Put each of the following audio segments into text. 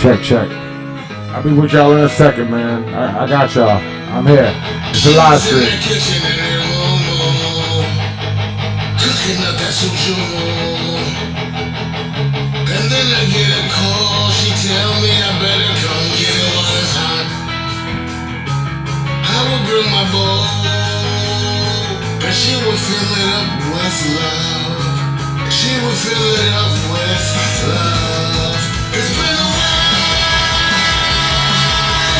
Check. I'll be with y'all in a second, man. I got y'all. I'm here. It's a live stream. Cooking up that sushi. And then I get a call. She tell me I better come get it while it's hot. I would bring my bowl, and she would fill it up with love. She would fill it up with love. It's been a while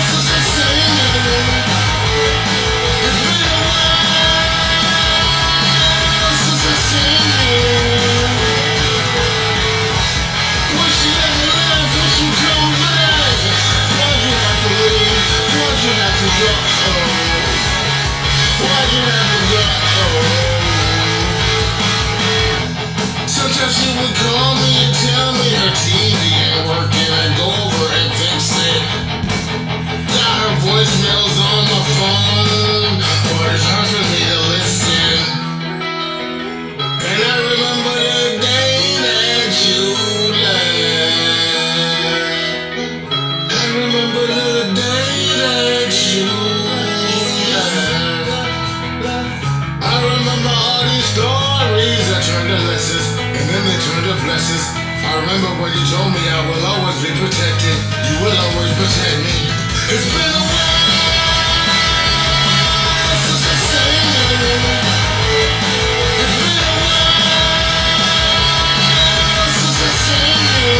since I seen her. It's been a while since I seen her. When she never left, when she come back, why'd you have to leave? Why'd you have to go? Why'd you have to go? Sometimes she would call me and tell me her TV ain't working. I'd go over and fix it. Got her voicemails on my phone, but it's hard for me to listen. And I remember the day that you left. I remember the day that you left. I remember all these stories that turned to lessons, and then they turned to blessings. I remember when you told me I will always be protected. You will always protect me. It's been a while since I seen you. It's been a while since I seen you.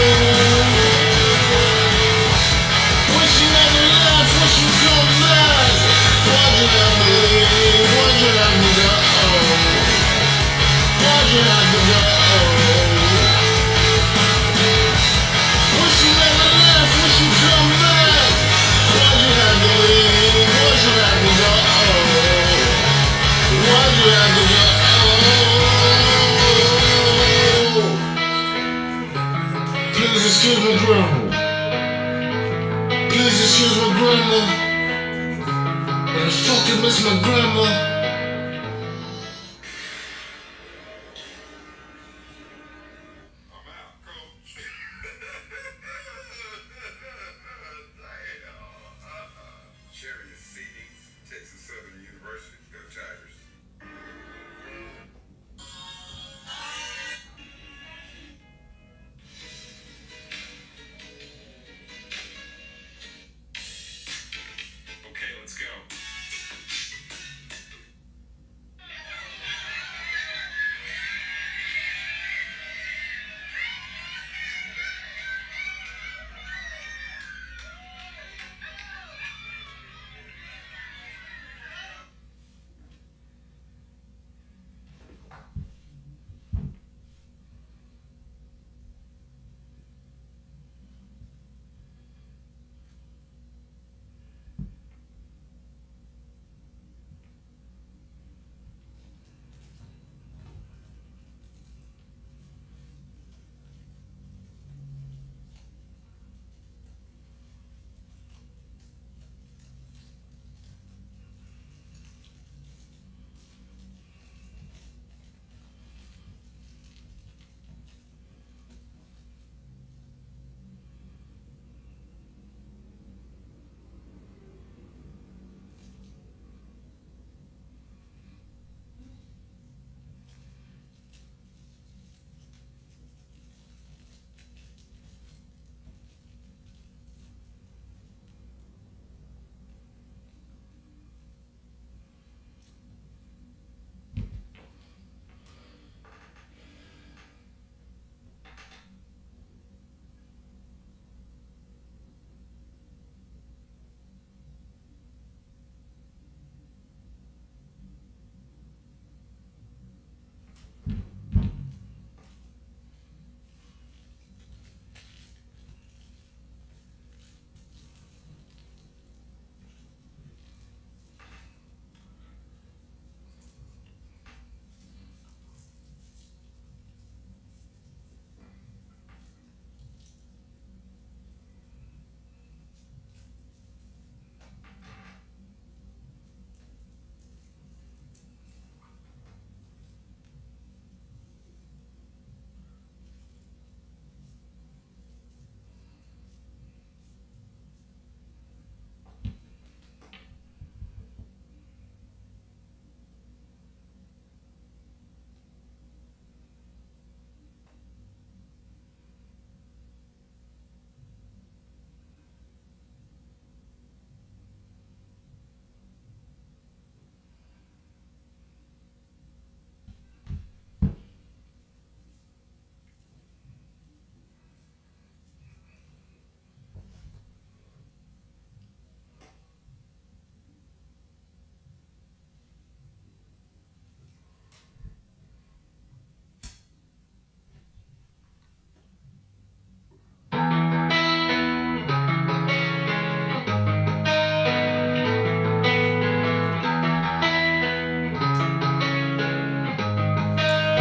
When she never left, when she come back, why'd you have to leave? Why'd you have to go? Why'd you have to go? When she never left, when she come back, why'd you have to leave? Why'd you have to go? Why'd you have to go? Please excuse me, grandma. Please excuse my grandma. But I fucking miss my grandma.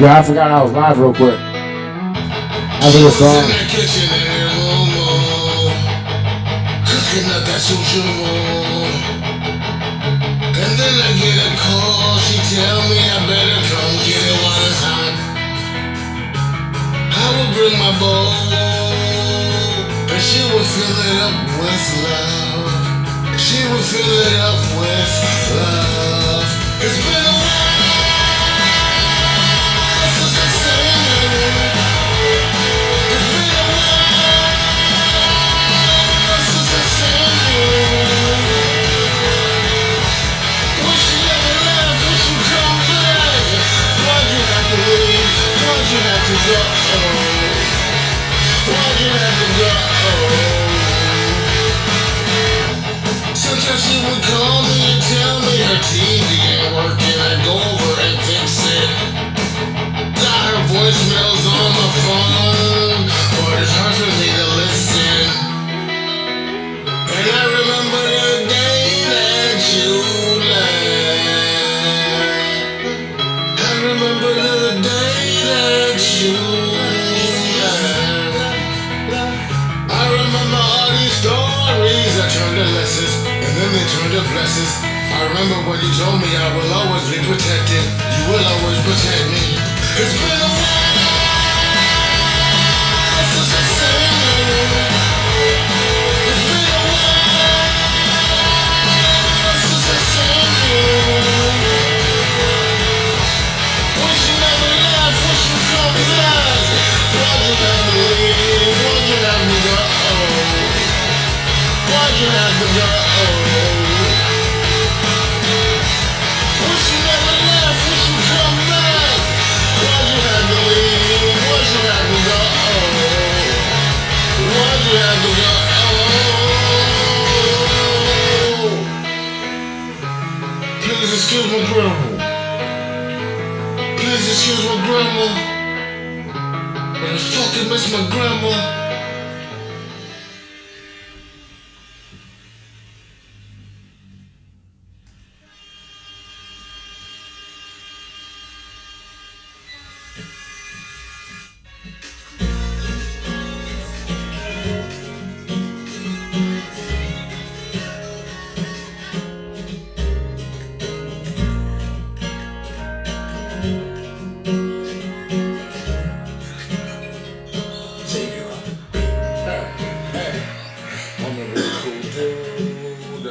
Yeah, I forgot I was live real quick. After this In song. that kitchen in her room, cooking up that sushi. And then I get a call, she tell me I better come get it while it's hot. I would bring my bowl, and she would fill it up with love. She would fill it up with love. It's been a while since I seen you. It's been a while since I seen you. Wish you never left, wish you come back. Why'd you have to leave? Why'd you have to go? Why'd you have to go? Sometimes she would call me and tell me her TV ain't working. I'd go over and fix it. Got her voicemails on my phone, but it's hard for me to listen. And I remember the day that you left. I remember the day that you left. I remember all these stories that turned to lessons, and then they turned to blessings. I remember when you told me I will always be protected. You will always protect me. It's been a while since I seen you. It's been a while since I seen you. Wish you never left, wish you come back. Why'd you have to leave? Why'd you have to go? Why'd you have to go? Wish you never left, wish you come back. Why'd you have to leave? Why'd you have to go? Why'd you have to go? Please excuse my grandma. Please excuse my grandma. But I fucking miss my grandma.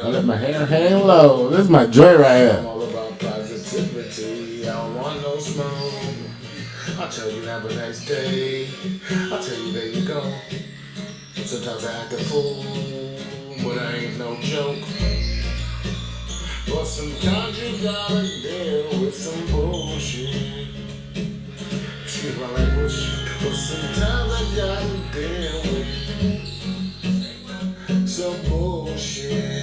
I let my hair hang low. This is my joy right I'm here. all about positivity. I don't want no smoke. I'll tell you have a nice day. I'll tell you there you go. Sometimes I act a fool, but I ain't no joke. But sometimes you gotta deal with some bullshit. Excuse my language. But sometimes I gotta deal with some bullshit.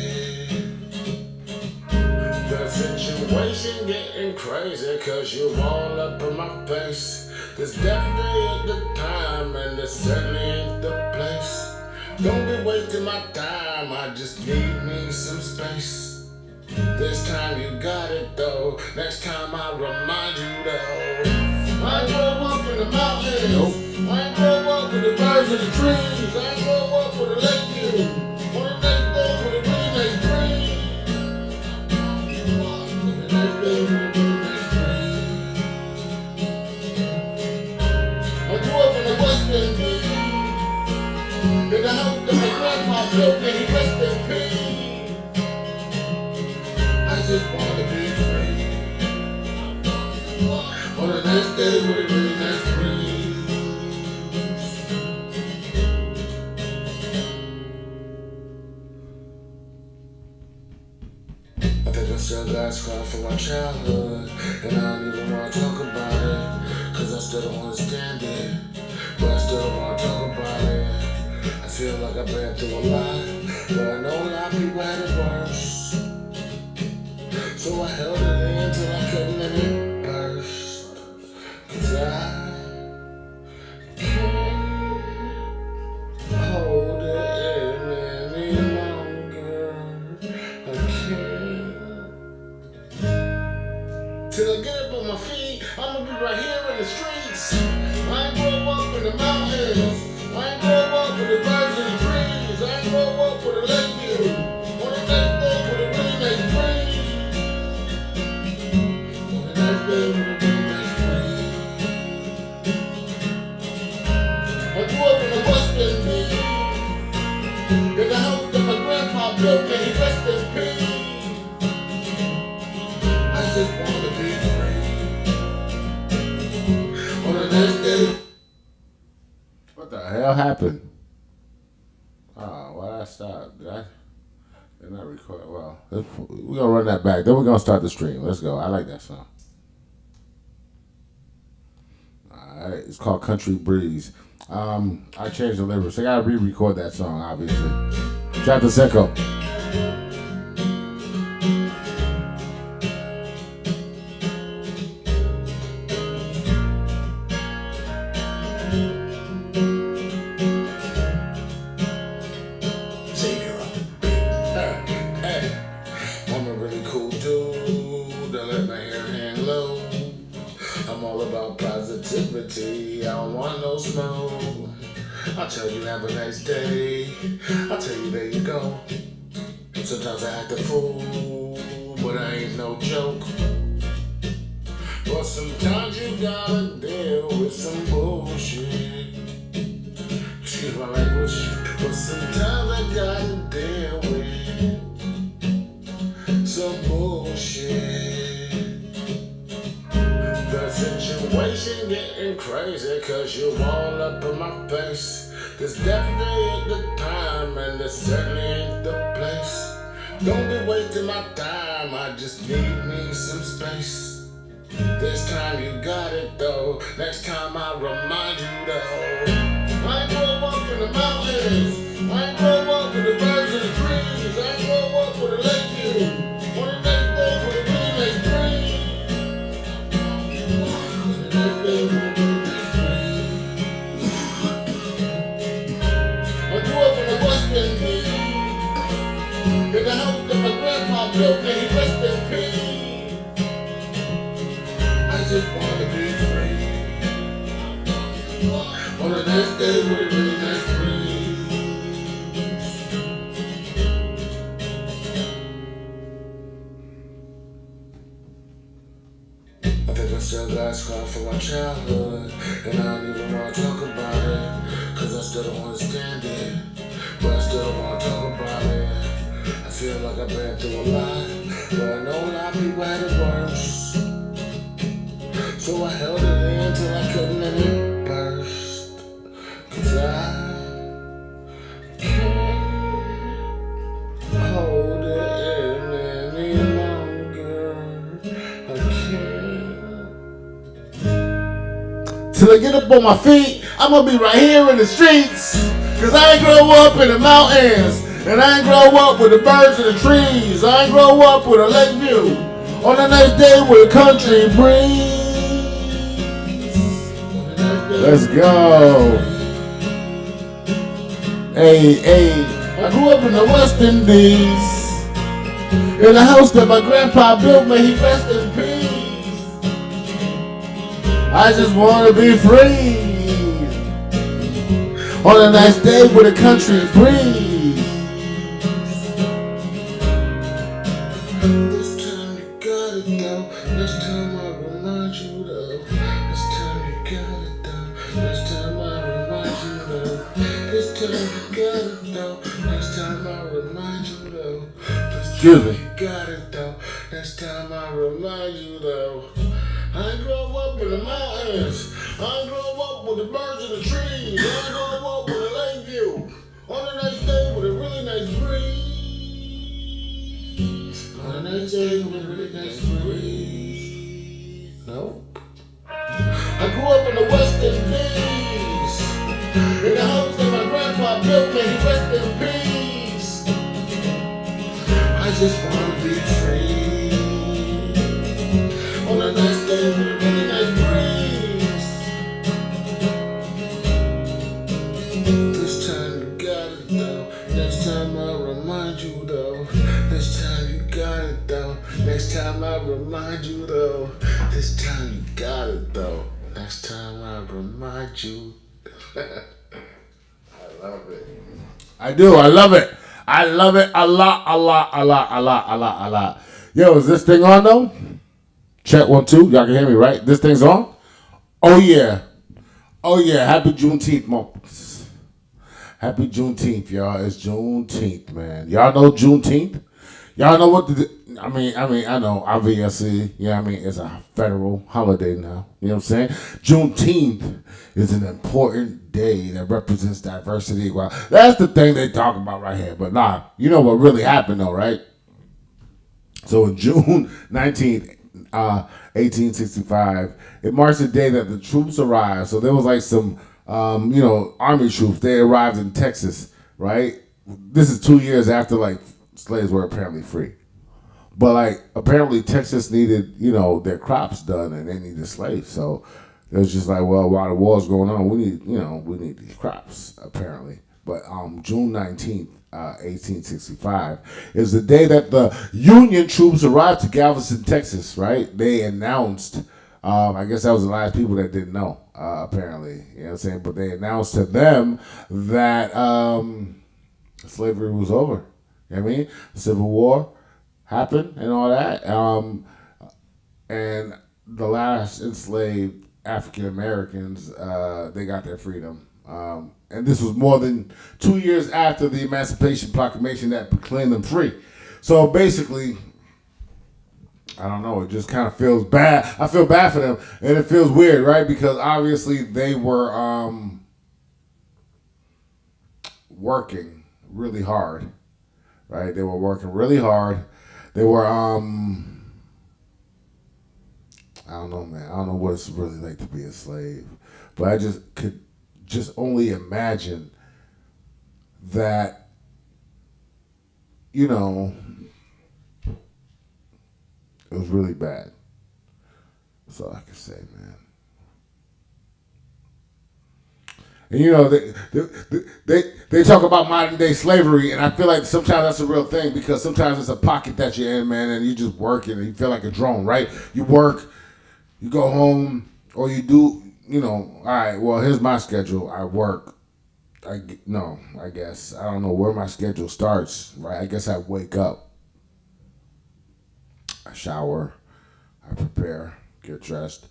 The situation getting crazy cause you all up in my face. This definitely ain't the time and this certainly ain't the place. Don't be wasting my time, I just need me some space. This time you got it though, next time I remind you though. I ain't grow up in the mountains, Nope. I ain't grow up with the birds and the trees, I ain't grow up with the lake view. One of these days with a really nice dream. With a nice day with a really nice dream. I grew up in the West Indies, in the house that my grandpa built and he rest in peace. I just wanna be free. On a nice day with a really nice breeze. I think I still got scars from my childhood, and I don't even wanna talk about it, cause I still don't understand it, but I still don't wanna talk about it. I feel like I've been through a lot, but I know a lot of people had it worse. So I held it in till I couldn't let it burst. Cause I can't hold it in any longer. I can't. Till I get up on my feet, I'ma be right here in the streets. I ain't grow up in the mountains. I ain't grow up with the birds and the trees. I ain't grow up with a lake view. On a nice day with a really nice breeze. On a nice day with a really nice breeze. I grew up in the West Indies. In the house that my grandpa built, may he rest in peace. I just wanna be free. On a nice day. What the hell happened? Oh, why did I stop? Did I record? Well, we're gonna run that back. Then we're gonna start the stream. Let's go. I like that song. All right, it's called Country Breeze. I changed the lyrics. I gotta re-record that song, obviously. Drop the echo. I'm a really cool dude. Don't let my hair hang low. I'm all about positivity. I don't want no smoke. I'll tell you have a nice day. I'll tell you there you go. Sometimes I act a fool, but I ain't no joke. But sometimes you gotta deal with some bullshit. Excuse my language. But sometimes I gotta deal with some bullshit. The situation getting crazy cause you all up in my face. This definitely ain't the time and this certainly ain't the place. Don't be wasting my time, I just need me some space. This time you got it though, next time I remind you though. I ain't grow up in the mountains, I ain't grow up with the birds and the trees. I ain't grow up with a lake view, on a nice day with a really nice breeze. On a nice day with a really nice breeze. I grew up in the West Indies, in the house that my grandpa built, may he rest in peace. I just wanna be free. On a nice day with a really nice breeze. I think I still got scars from my childhood, and I don't even wanna talk about it, cause I still don't understand it, but I still don't wanna talk about it. I feel like I've been through a lot, but I know a lot of people had it worse. So I held it in till I couldn't let it burst. Cause I can't hold it in any longer. I can't. Till I get up on my feet, I'm gonna be right here in the streets. Cause I ain't grow up in the mountains. And I ain't grow up with the birds and the trees. I ain't grow up with a lake view. On a nice day with a country breeze. Let's go. Hey, hey. I grew up in the West Indies. In a house that my grandpa built, may he rest in peace. I just wanna be free. On a nice day with a country breeze. This time you got it though. Next time I remind you though. This time you got it though. Next time I remind you though. This time you got it though. Next time I remind you though. Excuse me. You got it though. Next time I remind you though. I ain't grow up in the mountains. I ain't grow up with the birds and the trees. I ain't grow up with a lake view. On a nice day with a really nice breeze. On a nice day with a really nice breeze. Nope. I grew up in the West Indies. In the house that my grandpa built, may he rest in peace. I just wanna be free. On a nice day with a really nice breeze. This time you got it though. Next time I remind you though. This time you got it though. Next Next time I remind you though. This time you got it though. Next time I remind you. I love it. I do. I love it. I love it a lot, a lot, a lot, a lot, a lot, a lot. Yo, is this thing on though? Check 1, 2. Y'all can hear me, right? This thing's on? Oh yeah. Oh yeah. Happy Juneteenth, moments. Happy Juneteenth, y'all. It's Juneteenth, man. Y'all know Juneteenth? Y'all know what I know, obviously, it's a federal holiday now. You know what I'm saying? Juneteenth is an important day that represents diversity. Well, that's the thing they talk about right here. But nah, you know what really happened though, right? So on June 19th, 1865, it marks the day that the troops arrived. So there was like some, army troops. They arrived in Texas, right? This is 2 years after like slaves were apparently free. But like apparently Texas needed, their crops done and they needed slaves. So it was just like, well, while the war's going on, we need these crops, apparently. But June 19th, 1865 is the day that the Union troops arrived to Galveston, Texas, right? They announced, I guess that was the last people that didn't know, apparently. You know what I'm saying? But they announced to them that slavery was over. You know what I mean? The Civil War happened and all that. And the last enslaved African Americans, they got their freedom. And this was more than 2 years after the Emancipation Proclamation that proclaimed them free. So basically, I don't know, it just kind of feels bad. I feel bad for them. And it feels weird, right? Because obviously they were working really hard. Right? They were working really hard. They were, I don't know, man. I don't know what it's really like to be a slave. But I just could only imagine that, it was really bad. That's all I can say, man. And they talk about modern day slavery, and I feel like sometimes that's a real thing because sometimes it's a pocket that you're in, man, and you just working and you feel like a drone, right? You work, you go home, or you do, all right, well, here's my schedule. I work. I guess. I don't know where my schedule starts, right? I guess I wake up, I shower, I prepare, get dressed,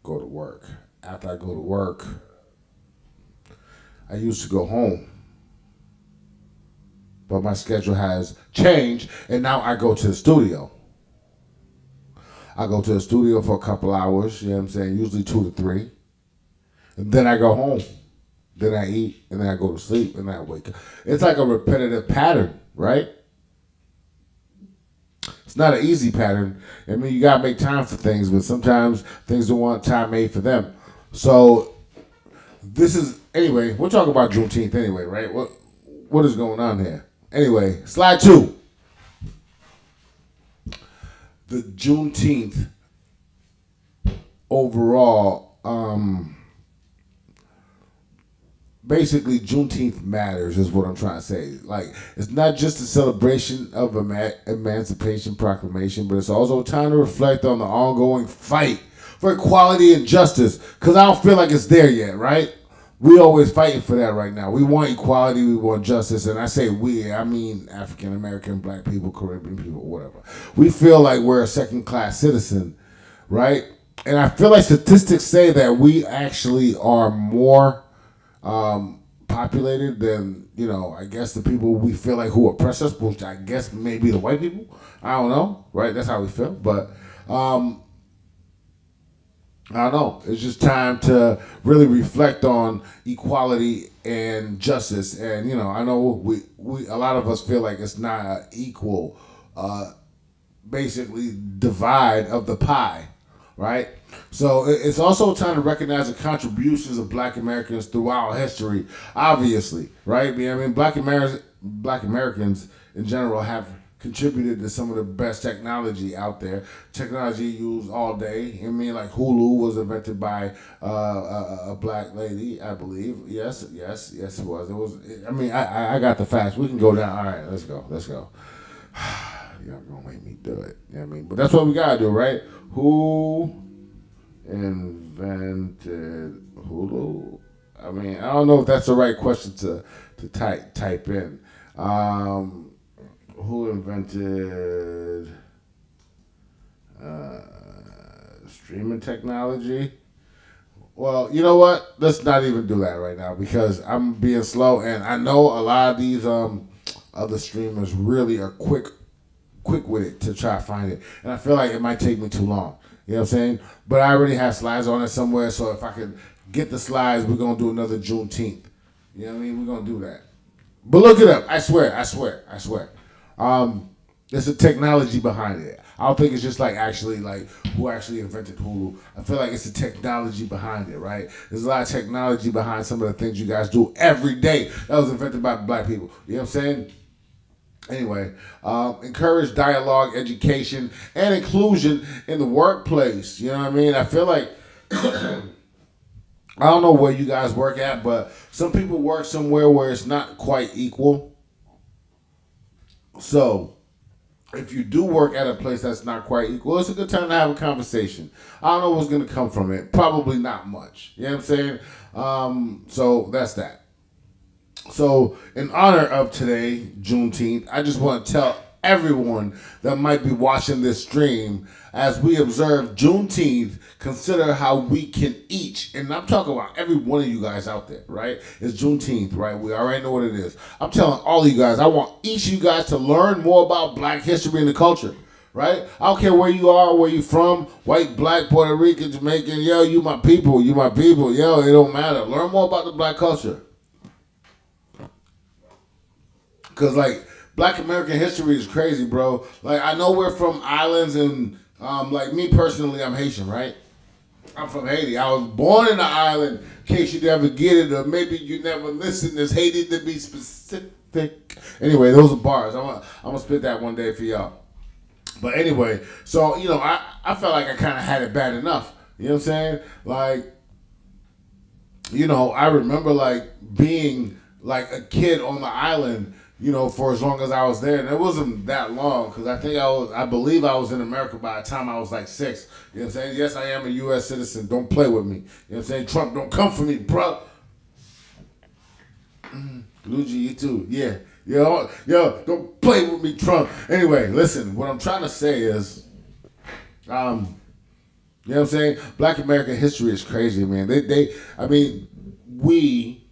go to work. After I go to work, I used to go home, but my schedule has changed, and now I go to the studio. I go to the studio for a couple hours, you know what I'm saying, usually 2 to 3, and then I go home. Then I eat, and then I go to sleep, and then I wake up. It's like a repetitive pattern, right? It's not an easy pattern. I mean, you got to make time for things, but sometimes things don't want time made for them. So anyway, we'll talk about Juneteenth anyway, right? What is going on here? Anyway, slide 2. The Juneteenth overall, basically Juneteenth matters is what I'm trying to say. Like, it's not just a celebration of Emancipation Proclamation, but it's also a time to reflect on the ongoing fight for equality and justice, because I don't feel like it's there yet, right? We always fighting for that right now. We want equality, we want justice, and I say we, I mean African American, black people, Caribbean people, whatever. We feel like we're a second-class citizen, right? And I feel like statistics say that we actually are more populated than, I guess the people we feel like who oppress us, which I guess maybe the white people. I don't know, right? That's how we feel. But I don't know. It's just time to really reflect on equality and justice. And, I know we a lot of us feel like it's not an equal, basically, divide of the pie, right? So it's also time to recognize the contributions of Black Americans throughout history, obviously, right? I mean, Black Americans in general have contributed to some of the best technology out there. Technology used all day. I mean, like Hulu was invented by a black lady, I believe. Yes, it was. I mean, I got the facts. We can go down. All right, let's go. y'all gonna make me do it. You know what I mean? But that's what we gotta do, right? Who invented Hulu? I mean, I don't know if that's the right question to type in. Who invented streaming technology? Well, you know what? Let's not even do that right now because I'm being slow, and I know a lot of these other streamers really are quick with it to try to find it, and I feel like it might take me too long. You know what I'm saying? But I already have slides on it somewhere, so if I can get the slides, we're gonna do another Juneteenth. You know what I mean? We're gonna do that. But look it up. I swear. There's a technology behind it. I don't think it's just like who actually invented Hulu. I feel like it's the technology behind it, right? There's a lot of technology behind some of the things you guys do every day that was invented by black people. You know what I'm saying? Anyway, encourage dialogue, education, and inclusion in the workplace. You know what I mean? I feel like I don't know where you guys work at, but some people work somewhere where it's not quite equal. So if you do work at a place that's not quite equal, it's a good time to have a conversation. I don't know what's going to come from it. Probably not much. You know what I'm saying? So that's that. So in honor of today, Juneteenth, I just want to tell everyone that might be watching this stream, as we observe Juneteenth, consider how we can each, and I'm talking about every one of you guys out there, right? It's Juneteenth, right? We already know what it is. I'm telling all of you guys, I want each of you guys to learn more about black history and the culture, right? I don't care where you are, where you from, white, black, Puerto Rican, Jamaican, yo, you my people, yo, it don't matter. Learn more about the black culture. Because, like, black American history is crazy, bro. Like, I know we're from islands, and, like, me personally, I'm Haitian, right? I'm from Haiti. I was born in the island, in case you never get it, or maybe you never listen. It's Haiti to be specific. Anyway, those are bars. I'm gonna spit that one day for y'all. But anyway, so, you know, I felt like I kind of had it bad enough. You know what I'm saying? Like, you know, I remember, like, being, like, a kid on the island, you know, for as long as I was there. And it wasn't that long, because I believe I was in America by the time I was like 6. You know what I'm saying? Yes, I am a U.S. citizen. Don't play with me. You know what I'm saying? Trump, don't come for me, bro. Luigi, you too. Yeah. Yo, don't play with me, Trump. Anyway, listen, what I'm trying to say is, you know what I'm saying? Black American history is crazy, man. We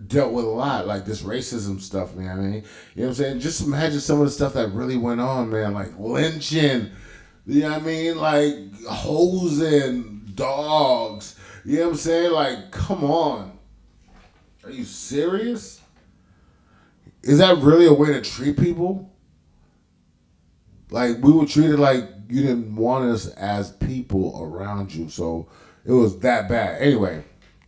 dealt with a lot, like this racism stuff, man. I mean, you know what I'm saying? Just imagine some of the stuff that really went on, man, like lynching, you know what I mean? Like hosing dogs, you know what I'm saying? Like, come on. Are you serious? Is that really a way to treat people? Like, we were treated like you didn't want us as people around you, so it was that bad. Anyway,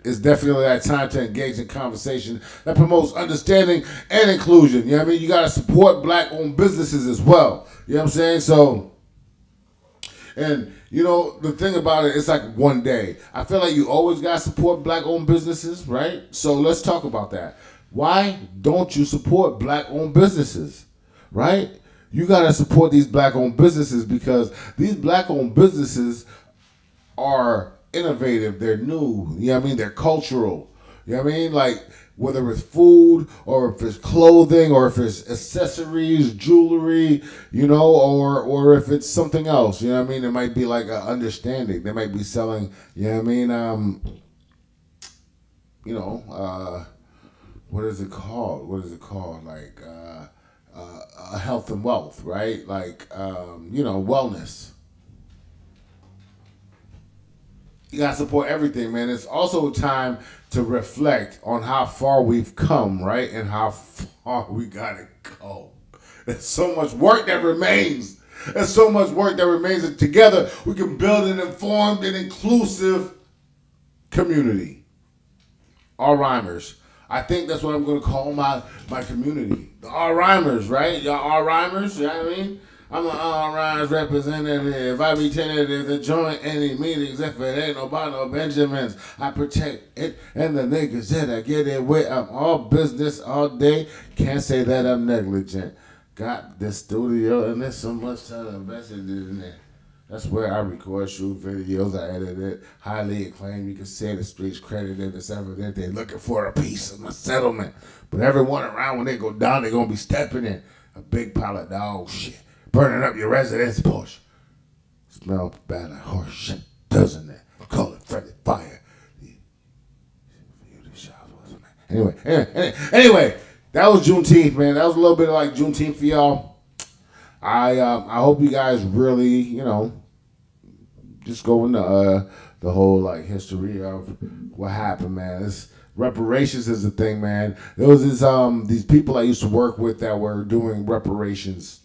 it's definitely that time to engage in conversation that promotes understanding and inclusion. You know what I mean? You got to support black-owned businesses as well. You know what I'm saying? So, and, you know, the thing about it, it's like one day. I feel like you always got to support black-owned businesses, right? So let's talk about that. Why don't you support black-owned businesses, right? You got to support these black-owned businesses because these black-owned businesses are innovative, they're new, you know what I mean? They're cultural, you know what I mean? Like, whether it's food or if it's clothing or if it's accessories, jewelry, you know, or if it's something else, you know what I mean? It might be like an understanding. They might be selling, you know what I mean? You know, what is it called? Like, health and wealth, right? Like, you know, wellness. You gotta support everything, man. It's also time to reflect on how far we've come, right? And how far we gotta go. There's so much work that remains. And together we can build an informed and inclusive community. All rhymers. I think that's what I'm gonna call my community. The all rhymers, right? Y'all all rhymers, you know what I mean? I'm an all-rise representative. I be tentative to join any meetings if it ain't no Benjamins. I protect it and the niggas that I get it with. I'm all business all day. Can't say that I'm negligent. got this studio and there's so much time invested in it. That's where I record, shoot videos, I edit it, highly acclaimed. You can say the streets credited. It's evident they're looking for a piece of my settlement. But everyone around, when they go down, they're going to be stepping in a big pile of dog shit, burning up your residence porch. Smells bad like horse shit, doesn't it? Call it friendly fire. Anyway, that was Juneteenth, man. That was a little bit like Juneteenth for y'all. I hope you guys really, just go into the whole like history of what happened, man. Reparations is a thing, man. There was these people I used to work with that were doing reparations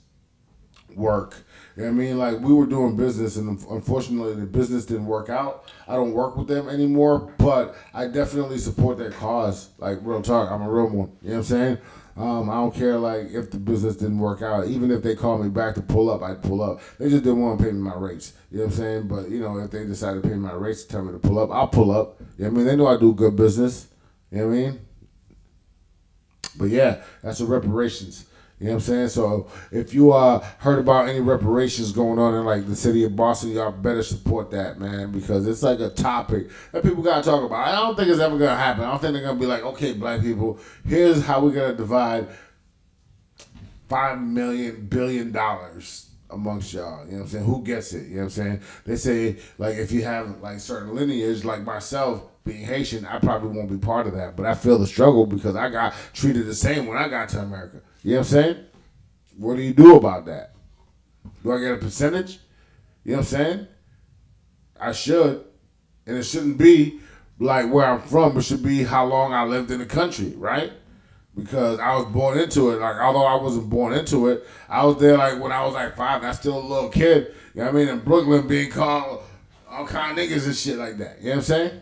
work. You know what I mean? Like, we were doing business, and unfortunately the business didn't work out. I don't work with them anymore, but I definitely support their cause. Like, real talk, I'm a real one. You know what I'm saying? I don't care, like, if the business didn't work out. Even if they called me back to pull up, I'd pull up. They just didn't want to pay me my rates. You know what I'm saying? But, if they decided to pay me my rates to tell me to pull up, I'll pull up. You know what I mean? They know I do good business. You know what I mean? But, yeah, that's the reparations. You know what I'm saying? So if you heard about any reparations going on in like the city of Boston, y'all better support that, man, because it's like a topic that people gotta talk about. I don't think it's ever gonna happen. I don't think they're gonna be like, okay, black people, here's how we're gonna divide $5 billion amongst y'all. You know what I'm saying? Who gets it? You know what I'm saying? They say like if you have like certain lineage, like myself, being Haitian, I probably won't be part of that. But I feel the struggle because I got treated the same when I got to America. You know what I'm saying? What do you do about that? Do I get a percentage? You know what I'm saying? I should. And it shouldn't be like where I'm from. It should be how long I lived in the country, right? Because I was born into it. Like, although I wasn't born into it, I was there like when I was like 5. And I was still a little kid. You know what I mean? In Brooklyn being called all kind of niggas and shit like that. You know what I'm saying?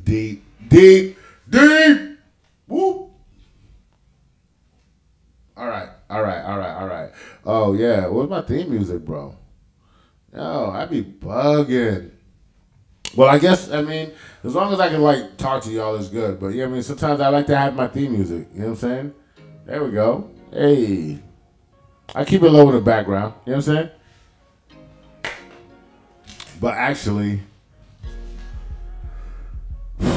Deep. Woo. All right. Oh, yeah. What's my theme music, bro? Yo, I be bugging. Well, I guess, as long as I can, like, talk to y'all is good. But, yeah, sometimes I like to have my theme music. You know what I'm saying? There we go. Hey. I keep it low in the background. You know what I'm saying? But actually, I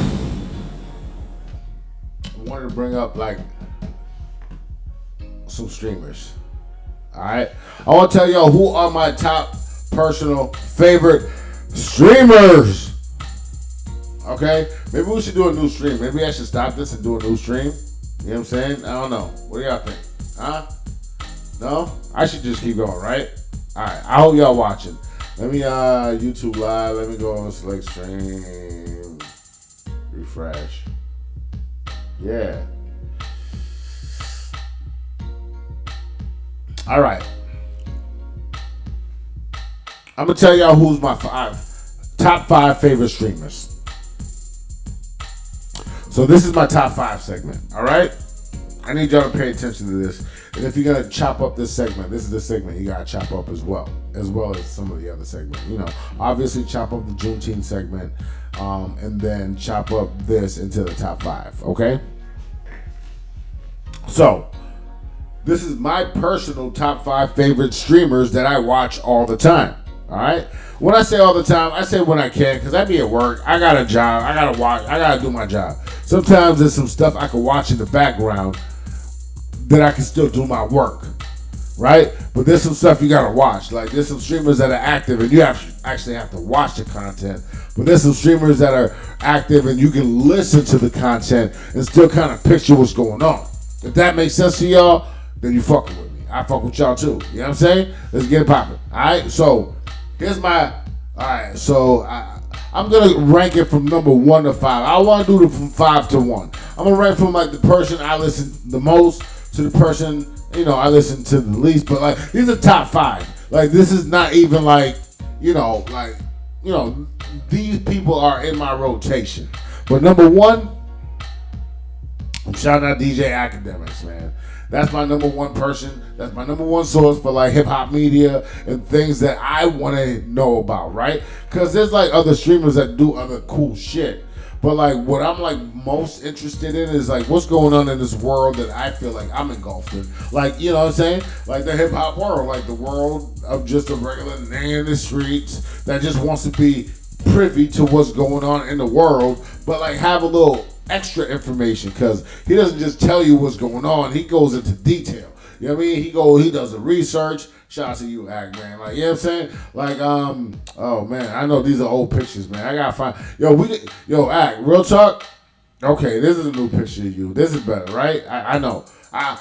wanted to bring up, like, some streamers. Alright? I want to tell y'all who are my top personal favorite streamers. Okay? Maybe we should do a new stream. Maybe I should stop this and do a new stream. You know what I'm saying? I don't know. What do y'all think? Huh? No? I should just keep going, right? Alright. I hope y'all watching. Let me YouTube live. Let me go on select stream. Refresh. Yeah. All right. I'm going to tell y'all who's my top 5 favorite streamers. So this is my top 5 segment. All right? I need y'all to pay attention to this. And if you're going to chop up this segment, this is the segment you got to chop up as well as some of the other segments. Obviously chop up the Juneteenth segment and then chop up this into the top 5. Okay? So, this is my personal top 5 favorite streamers that I watch all the time. Alright? When I say all the time, I say when I can, because I be at work. I got a job. I got to watch. I got to do my job. Sometimes there's some stuff I can watch in the background that I can still do my work. Right? But there's some stuff you got to watch. Like, there's some streamers that are active, and you actually have to watch the content. But there's some streamers that are active, and you can listen to the content and still kind of picture what's going on. If that makes sense to y'all, then you fucking with me. I fuck with y'all too. You know what I'm saying? Let's get it popping. Alright, so here's my. Alright, so I'm gonna rank it from number 1 to 5. I want to do it from 5 to 1. I'm gonna rank from like the person I listen the most to the person I listen to the least. But like these are top 5. Like this is not even like these people are in my rotation. But number 1. I'm shouting out DJ Academics, man. That's my number 1 person. That's my number 1 source for like hip hop media and things that I want to know about, right? Because there's like other streamers that do other cool shit. But like what I'm like most interested in is like what's going on in this world that I feel like I'm engulfed in. Like, you know what I'm saying? Like the hip hop world, like the world of just a regular nigga in the streets that just wants to be privy to what's going on in the world, but like have a little extra information, because he doesn't just tell you what's going on, he goes into detail. You know what I mean? He does the research. Shout out to you, Act, man. Like, you know what I'm saying? Like, oh man, I know these are old pictures, man. I gotta find, yo, Act, real talk. Okay, this is a new picture of you. This is better, right? I know. I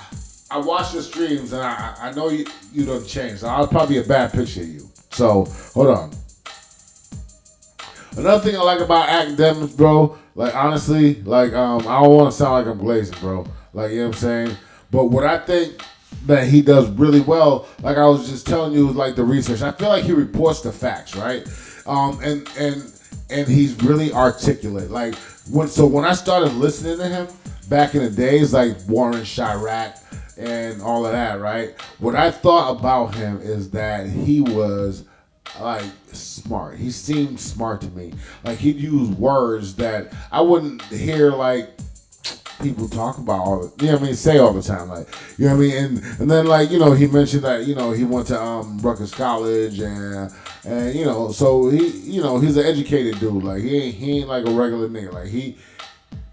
watch your streams and I know you done changed. So I'll probably a bad picture of you. So hold on. Another thing I like about academics, bro, like honestly, like I don't want to sound like I'm glazing, bro. Like, you know what I'm saying? But what I think that he does really well, like I was just telling you, like the research, I feel like he reports the facts, right? And he's really articulate. Like when I started listening to him back in the days, like Warren Chirac and all of that, right? What I thought about him is that he was like smart. He seemed smart to me. Like he'd use words that I wouldn't hear like people talk about all the, you know what I mean, say all the time, like, you know what I mean, and then like, you know, he mentioned that, you know, he went to Rutgers College and you know, so he, you know, he's an educated dude. Like he ain't like a regular nigga. Like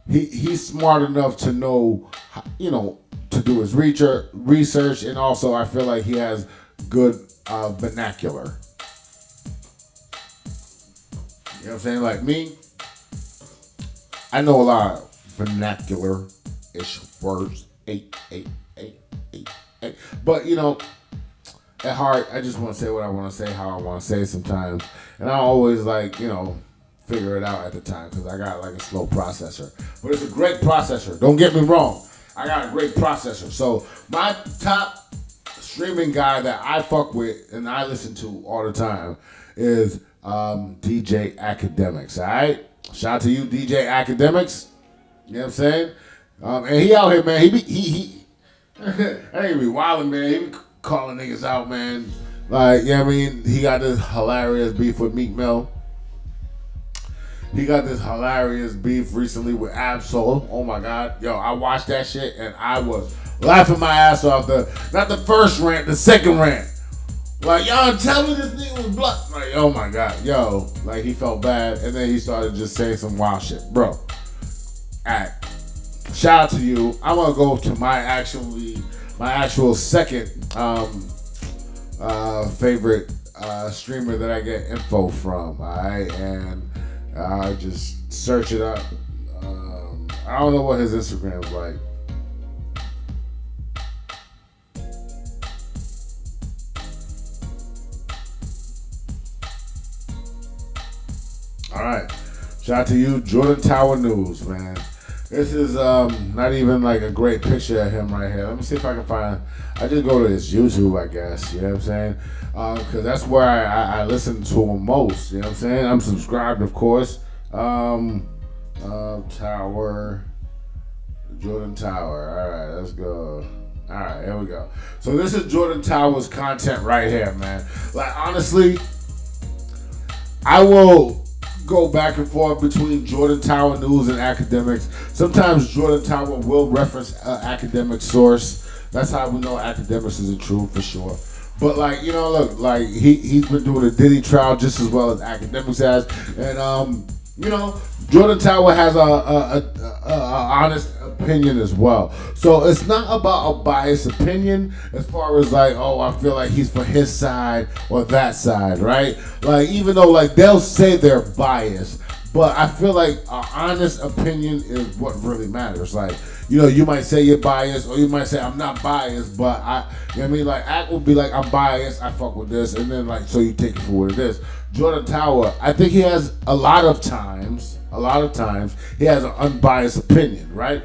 he's smart enough to know, you know, to do his research, and also I feel like he has good vernacular. You know what I'm saying? Like me, I know a lot of vernacular-ish words. Eight. But, you know, at heart, I just want to say what I want to say, how I want to say it sometimes. And I always, like, you know, figure it out at the time because I got, like, a slow processor. But it's a great processor. Don't get me wrong. I got a great processor. So my top streaming guy that I fuck with and I listen to all the time is DJ Academics, all right? Shout out to you, DJ Academics. You know what I'm saying? And he out here, man. He I ain't be wildin', man. He be calling niggas out, man. Like, you know what I mean? He got this hilarious beef with Meek Mill. He got this hilarious beef recently with Absol. Oh my God. Yo, I watched that shit and I was laughing my ass off. Not the first rant, the second rant. Like, y'all tell me this nigga was blood. Like, oh my God. Yo, like he felt bad and then he started just saying some wild shit. Bro, Act. Shout out to you. I'm gonna go to my actual second favorite streamer that I get info from. Alright, and I just search it up. I don't know what his Instagram is like. Alright. Shout out to you, Jordan Tower News, man. This is not even like a great picture of him right here. Let me see if I can find. I just go to his YouTube, I guess. You know what I'm saying? Because that's where I listen to him most. You know what I'm saying? I'm subscribed, of course. Tower, Jordan Tower. All right, let's go. All right, here we go. So this is Jordan Tower's content right here, man. Like honestly, I will go back and forth between Jordan Tower News and Academics. Sometimes Jordan Tower will reference an academic source. That's how we know Academics isn't true for sure. But like, you know, look, like he's been doing a Diddy trial just as well as Academics has, and you know, Jordan Tower has a honest opinion as well. So it's not about a biased opinion as far as like, oh, I feel like he's for his side or that side, right? Like, even though like they'll say they're biased, but I feel like an honest opinion is what really matters. Like, you know, you might say you're biased, or you might say I'm not biased, but you know what I mean? Like, Act will be like, I'm biased, I fuck with this, and then like, so you take it for what it is. Jordan Tower, I think he has a lot of times, he has an unbiased opinion, right?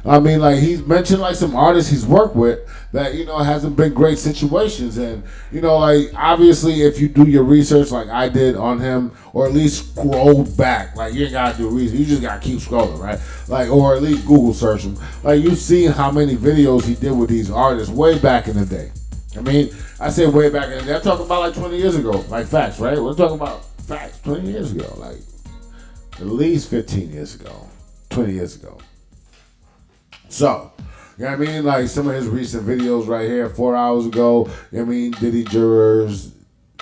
I mean, like, he's mentioned like some artists he's worked with that, you know, hasn't been great situations. And, you know, like, obviously if you do your research like I did on him, or at least scroll back, like, you ain't gotta do research, you just gotta keep scrolling, right? Like, or at least Google search him. Like, you've seen how many videos he did with these artists way back in the day. I mean, I say way back in the day. I'm talking about like 20 years ago, like facts, right? We're talking about facts 20 years ago. Like, at least 15 years ago, 20 years ago. So, you know what I mean? Like some of his recent videos right here, 4 hours ago, you know what I mean? Diddy Jurors,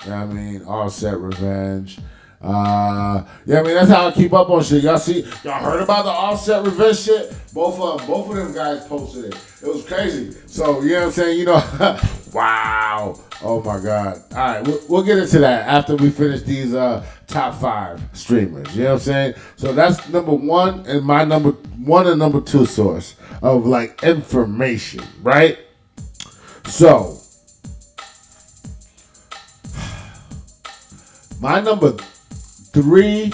you know what I mean? Offset Revenge. Yeah, I mean, that's how I keep up on shit. Y'all heard about the Offset Revenge shit? Both of them guys posted it. It was crazy. So, you know what I'm saying? You know, wow. Oh my God. All right, we'll get into that after we finish these top 5 streamers. You know what I'm saying? So that's number 1 and my number 1 and number 2 source of like information, right? So my number 3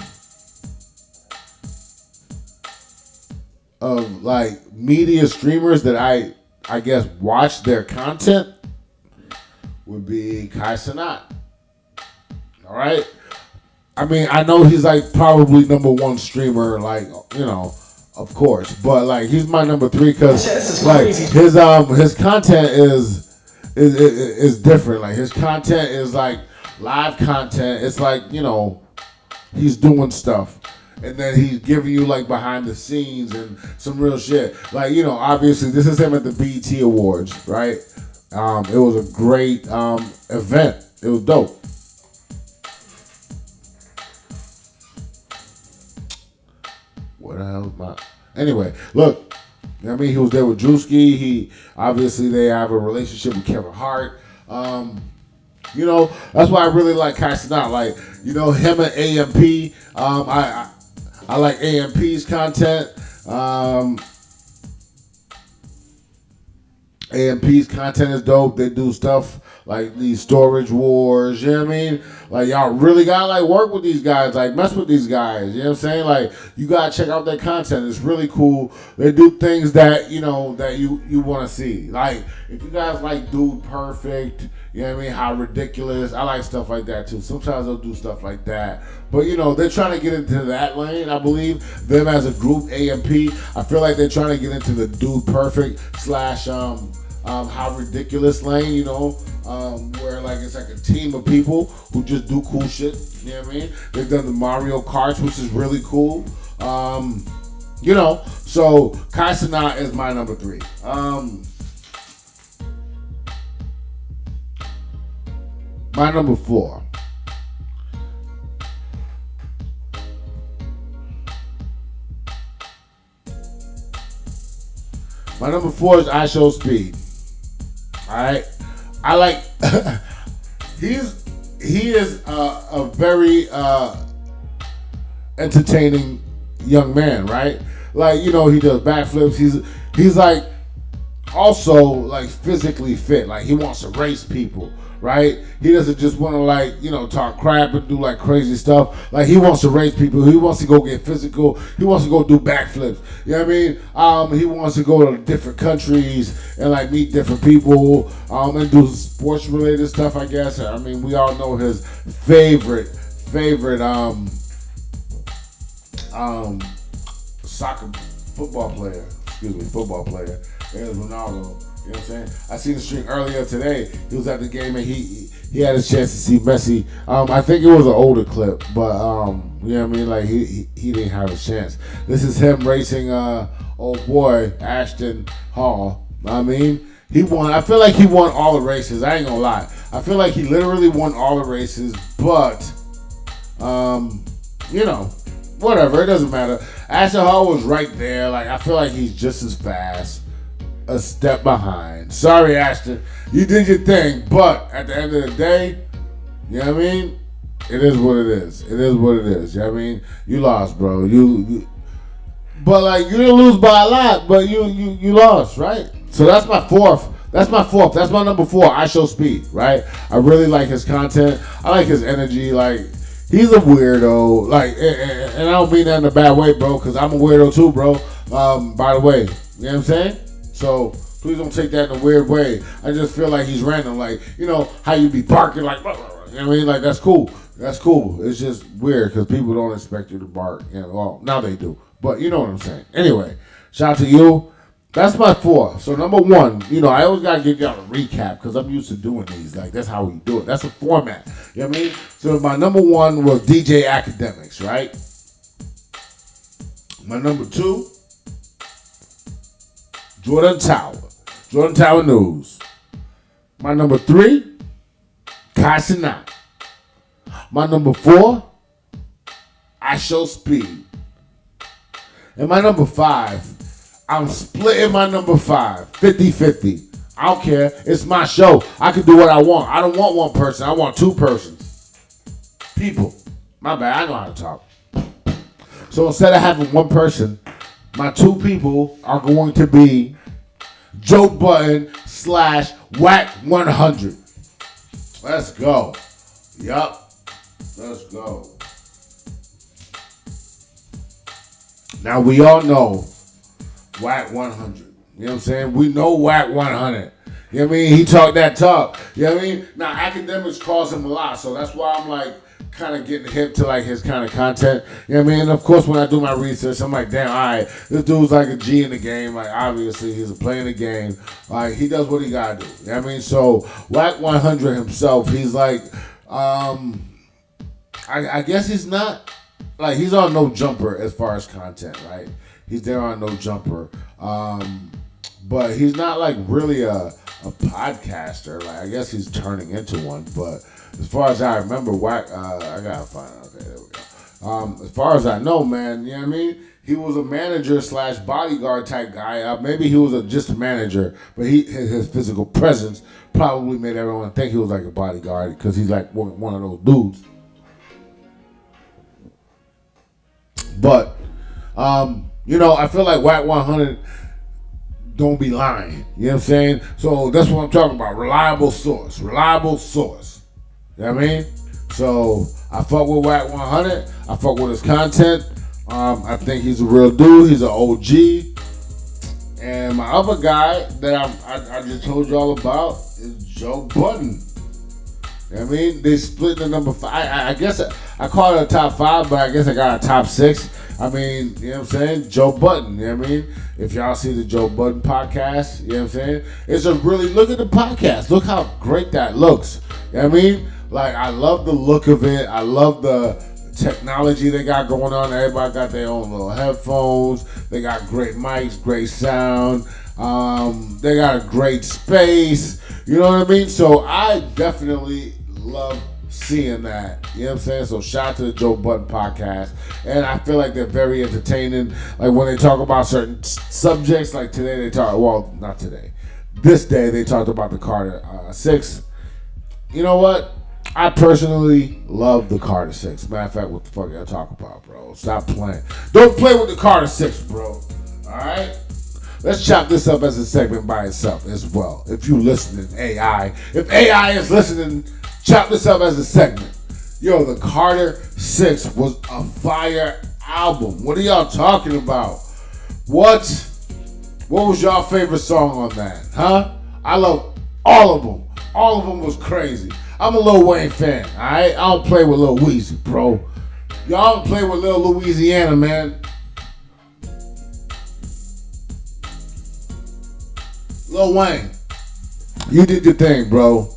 of like media streamers that I guess watch their content would be Kai Cenat. All right. I mean, I know he's like probably number 1 streamer, like, you know, of course, but like he's my number 3 because like his content is different. Like his content is like live content. It's like, you know, he's doing stuff. And then he's giving you like behind the scenes and some real shit. Like, you know, obviously this is him at the BET Awards, right? It was a great event. It was dope. What the hell is my... Anyway, look. You know what I mean? He was there with Drewski. Obviously they have a relationship with Kevin Hart. You know, that's why I really like Kai Cenat. Like, you know, him and AMP. I like AMP's content. AMP's content is dope. They do stuff like these storage wars, you know what I mean? Like, y'all really gotta like work with these guys, like mess with these guys, you know what I'm saying? Like, you gotta check out their content. It's really cool. They do things that, you know, that you wanna see. Like, if you guys like Dude Perfect, you know what I mean? How ridiculous. I like stuff like that too. Sometimes they'll do stuff like that. But, you know, they're trying to get into that lane, I believe. Them as a group, AMP, I feel like they're trying to get into the Dude Perfect / How Ridiculous lane, you know, where like it's like a team of people who just do cool shit, you know what I mean? They've done the Mario Karts, which is really cool. You know, so Kai Cenat is my number 3. My number 4. My number 4 is I Show Speed. Alright? I like he is a very entertaining young man, right? Like, you know, he does backflips. He's like also like physically fit. Like, he wants to race people, right? He doesn't just want to like, you know, talk crap and do like crazy stuff. Like, he wants to race people. He wants to go get physical. He wants to go do backflips. You know what I mean? He wants to go to different countries and like meet different people and do sports related stuff, I guess. I mean, we all know his favorite football player is Ronaldo. You know what I'm saying? I seen the stream earlier today. He was at the game and he had a chance to see Messi. I think it was an older clip, but you know what I mean? Like he didn't have a chance. This is him racing old boy Ashton Hall. I mean, he won. I feel like he won all the races. I ain't gonna lie. I feel like he literally won all the races, but you know, whatever. It doesn't matter. Ashton Hall was right there. Like, I feel like he's just as fast. A step behind. Sorry, Ashton. You did your thing, but at the end of the day, you know what I mean? It is what it is. It is what it is. You know what I mean? You lost, bro. But like, you didn't lose by a lot, but you lost, right? So that's my 4th. That's my number 4. I Show Speed, right? I really like his content. I like his energy. Like, he's a weirdo. Like, and I don't mean that in a bad way, bro, because I'm a weirdo too, bro. By the way, you know what I'm saying? So please don't take that in a weird way. I just feel like he's random. Like, you know how you be barking like, you know what I mean? Like, that's cool. That's cool. It's just weird because people don't expect you to bark. You know, well, now they do. But you know what I'm saying. Anyway, shout out to you. That's my 4. So number 1, you know, I always got to give y'all a recap because I'm used to doing these. Like, that's how we do it. That's a format. You know what I mean? So my number 1 was DJ Academics, right? My number 2, Jordan Tower News. My number 3, Kai Cenat. My number 4, I Show Speed. And my number 5, I'm splitting my number 5, 50-50. I don't care. It's my show. I can do what I want. I don't want one person. I want 2 persons. People. My bad. I know how to talk. So instead of having one person, my 2 people are going to be Joe Budden / Whack 100. Let's go. Yup. Let's go. Now we all know Whack 100. You know what I'm saying? We know Whack 100. You know what I mean? He talked that talk. You know what I mean? Now academics calls him a lot, so that's why I'm like kind of getting hip to like his kind of content. You know what I mean? And of course when I do my research, I'm like, damn, all right, this dude's like a G in the game. Like obviously he's a player in the game. Like he does what he gotta do. You know what I mean? So Whack 100 himself, he's like, I guess he's not like he's on No Jumper as far as content, right? He's there on No Jumper. But he's not like really a podcaster. Like I guess he's turning into one. But as far as I remember, Whack, I gotta find out. Okay, there we go. As far as I know, man, you know what I mean? He was a manager / bodyguard type guy. Maybe he was just a manager, but his physical presence probably made everyone think he was like a bodyguard because he's like one of those dudes. But you know, I feel like Whack 100 don't be lying. You know what I'm saying? So that's what I'm talking about. Reliable source. Reliable source. You know what I mean? So I fuck with Whack 100. I fuck with his content. I think he's a real dude. He's an OG. And my other guy that I just told you all about is Joe Budden. You know what I mean? They split the number 5. I guess I call it a top 5, but I guess I got a top 6. I mean, you know what I'm saying? Joe Budden, you know what I mean? If y'all see the Joe Budden podcast, you know what I'm saying? It's a really, look at the podcast. Look how great that looks. You know what I mean? Like, I love the look of it. I love the technology they got going on. Everybody got their own little headphones. They got great mics, great sound. They got a great space. You know what I mean? So I definitely love seeing that. You know what I'm saying? So shout out to the Joe Budden podcast. And I feel like they're very entertaining. Like when they talk about certain subjects, like today they talk, well, not today. This day they talked about the Carter 6. You know what? I personally love the Carter 6. Matter of fact, what the fuck y'all talk about, bro? Stop playing. Don't play with the Carter 6, bro. Alright? Let's chop this up as a segment by itself as well. If you listening, AI. If AI is listening, chop this up as a segment. Yo, the Carter 6 was a fire album. What are y'all talking about? What was y'all favorite song on that? Huh? I love all of them. All of them was crazy. I'm a Lil Wayne fan, alright? I don't play with Lil Weezy, bro. Y'all don't play with Lil Louisiana, man. Lil Wayne, you did your thing, bro.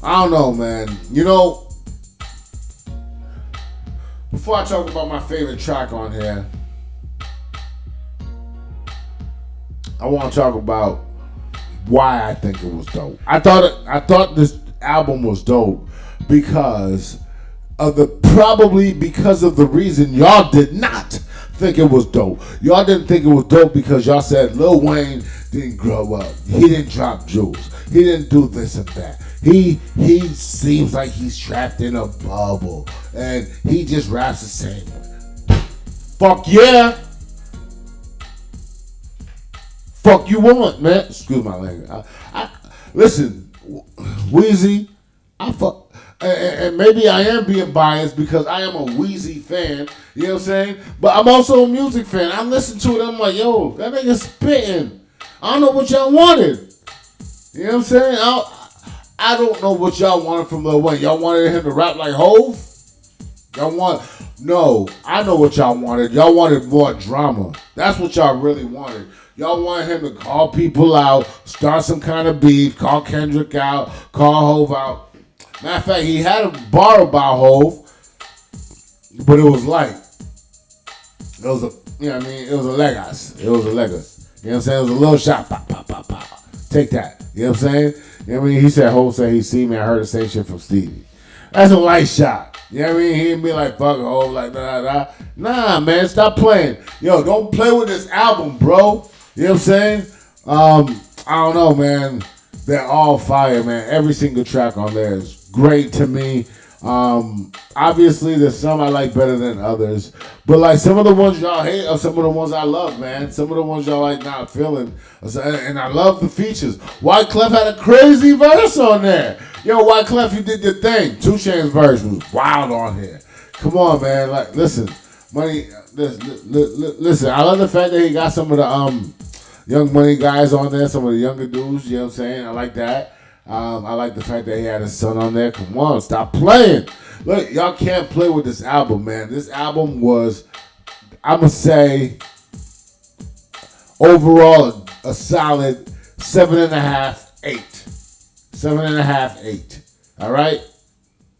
I don't know, man. You know, before I talk about my favorite track on here, I want to talk about why I think it was dope. I thought this album was dope because of the reason y'all did not think it was dope. Y'all didn't think it was dope because y'all said Lil Wayne didn't grow up. He didn't drop jewels. He didn't do this and that. He seems like he's trapped in a bubble and he just raps the same way. Fuck yeah. Fuck you want, man. Excuse my language. Listen, Weezy, and maybe I am being biased because I am a Weezy fan, you know what I'm saying? But I'm also a music fan. I listen to it, I'm like, yo, that nigga spitting. I don't know what y'all wanted. You know what I'm saying? I don't know what y'all wanted from Lil Wayne. Y'all wanted him to rap like Hove? No, I know what y'all wanted. Y'all wanted more drama. That's what y'all really wanted. Y'all wanted him to call people out, start some kind of beef, call Kendrick out, call Hove out. Matter of fact, he had a bar about Hove, but it was light. It was a, you know what I mean? It was a Legos. It was a Legos. You know what I'm saying? It was a little shot. Pop, pop, pop, pop. Take that. You know what I'm saying? You know what I mean? He said, Ho said he see me. I heard the same shit from Stevie. That's a light shot. You know what I mean? He didn't be like, fuck Ho, like, da. Nah, man, stop playing. Yo, don't play with this album, bro. You know what I'm saying? I don't know, man. They're all fire, man. Every single track on there is great to me. Obviously, there's some I like better than others. But, like, some of the ones y'all hate are some of the ones I love, man. Some of the ones y'all, like, not feeling. And I love the features. Wyclef had a crazy verse on there. Yo, Wyclef, you did your thing. 2 Chainz's verse was wild on here. Come on, man. Like, listen. Money, listen. I love the fact that he got some of the Young Money guys on there, some of the younger dudes, you know what I'm saying? I like that. I like the fact that he had his son on there. Come on, stop playing. Look, y'all can't play with this album, man. This album was, I'm going to say, overall, a solid 7.5, 8. 7.5, 8. All right?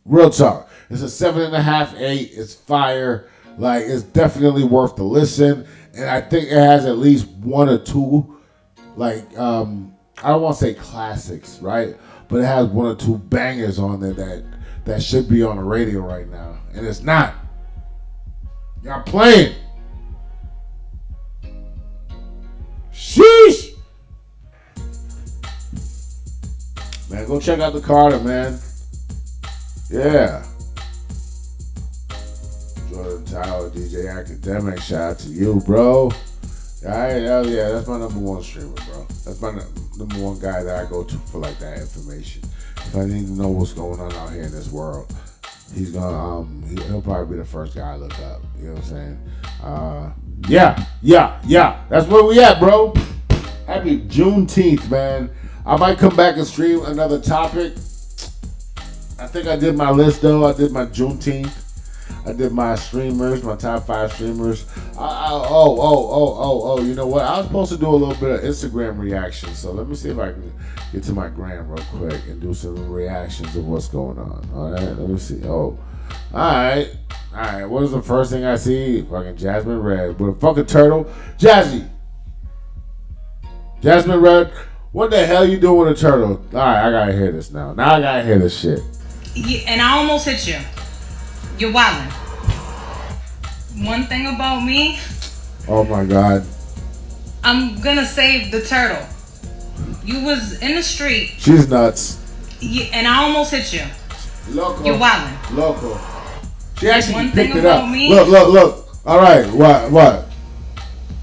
Real talk. It's a 7.5, 8. It's fire. Like, it's definitely worth the listen. And I think it has at least 1 or 2, like, I don't want to say classics, right? But it has 1 or 2 bangers on there that should be on the radio right now. And it's not. Y'all playing. Sheesh. Man, go check out the Carter, man. Yeah. Jordan Tyler, DJ Academic, shout out to you, bro. Hell yeah, that's my number 1 streamer, bro. That's my number 1 guy that I go to for like that information. If I need to know what's going on out here in this world, he's gonna he'll probably be the first guy I look up. You know what I'm saying? Yeah. That's where we at, bro. Happy Juneteenth, man. I might come back and stream another topic. I think I did my list though. I did my Juneteenth. I did my streamers, my top 5 streamers. You know what? I was supposed to do a little bit of Instagram reactions. So let me see if I can get to my gram real quick and do some reactions of what's going on. All right, let me see. All right. What is the first thing I see? Fucking Jasmine Red with a fucking turtle. Jasmine Red, what the hell you doing with a turtle? All right, I gotta hear this now. Now I gotta hear this shit. Yeah, and I almost hit you. You're wildin'. One thing about me. Oh my God. I'm gonna save the turtle. You was in the street. She's nuts. Yeah, and I almost hit you. Loco. You're wildin'. Loco. She actually One picked thing it up. about me. Look. All right. What?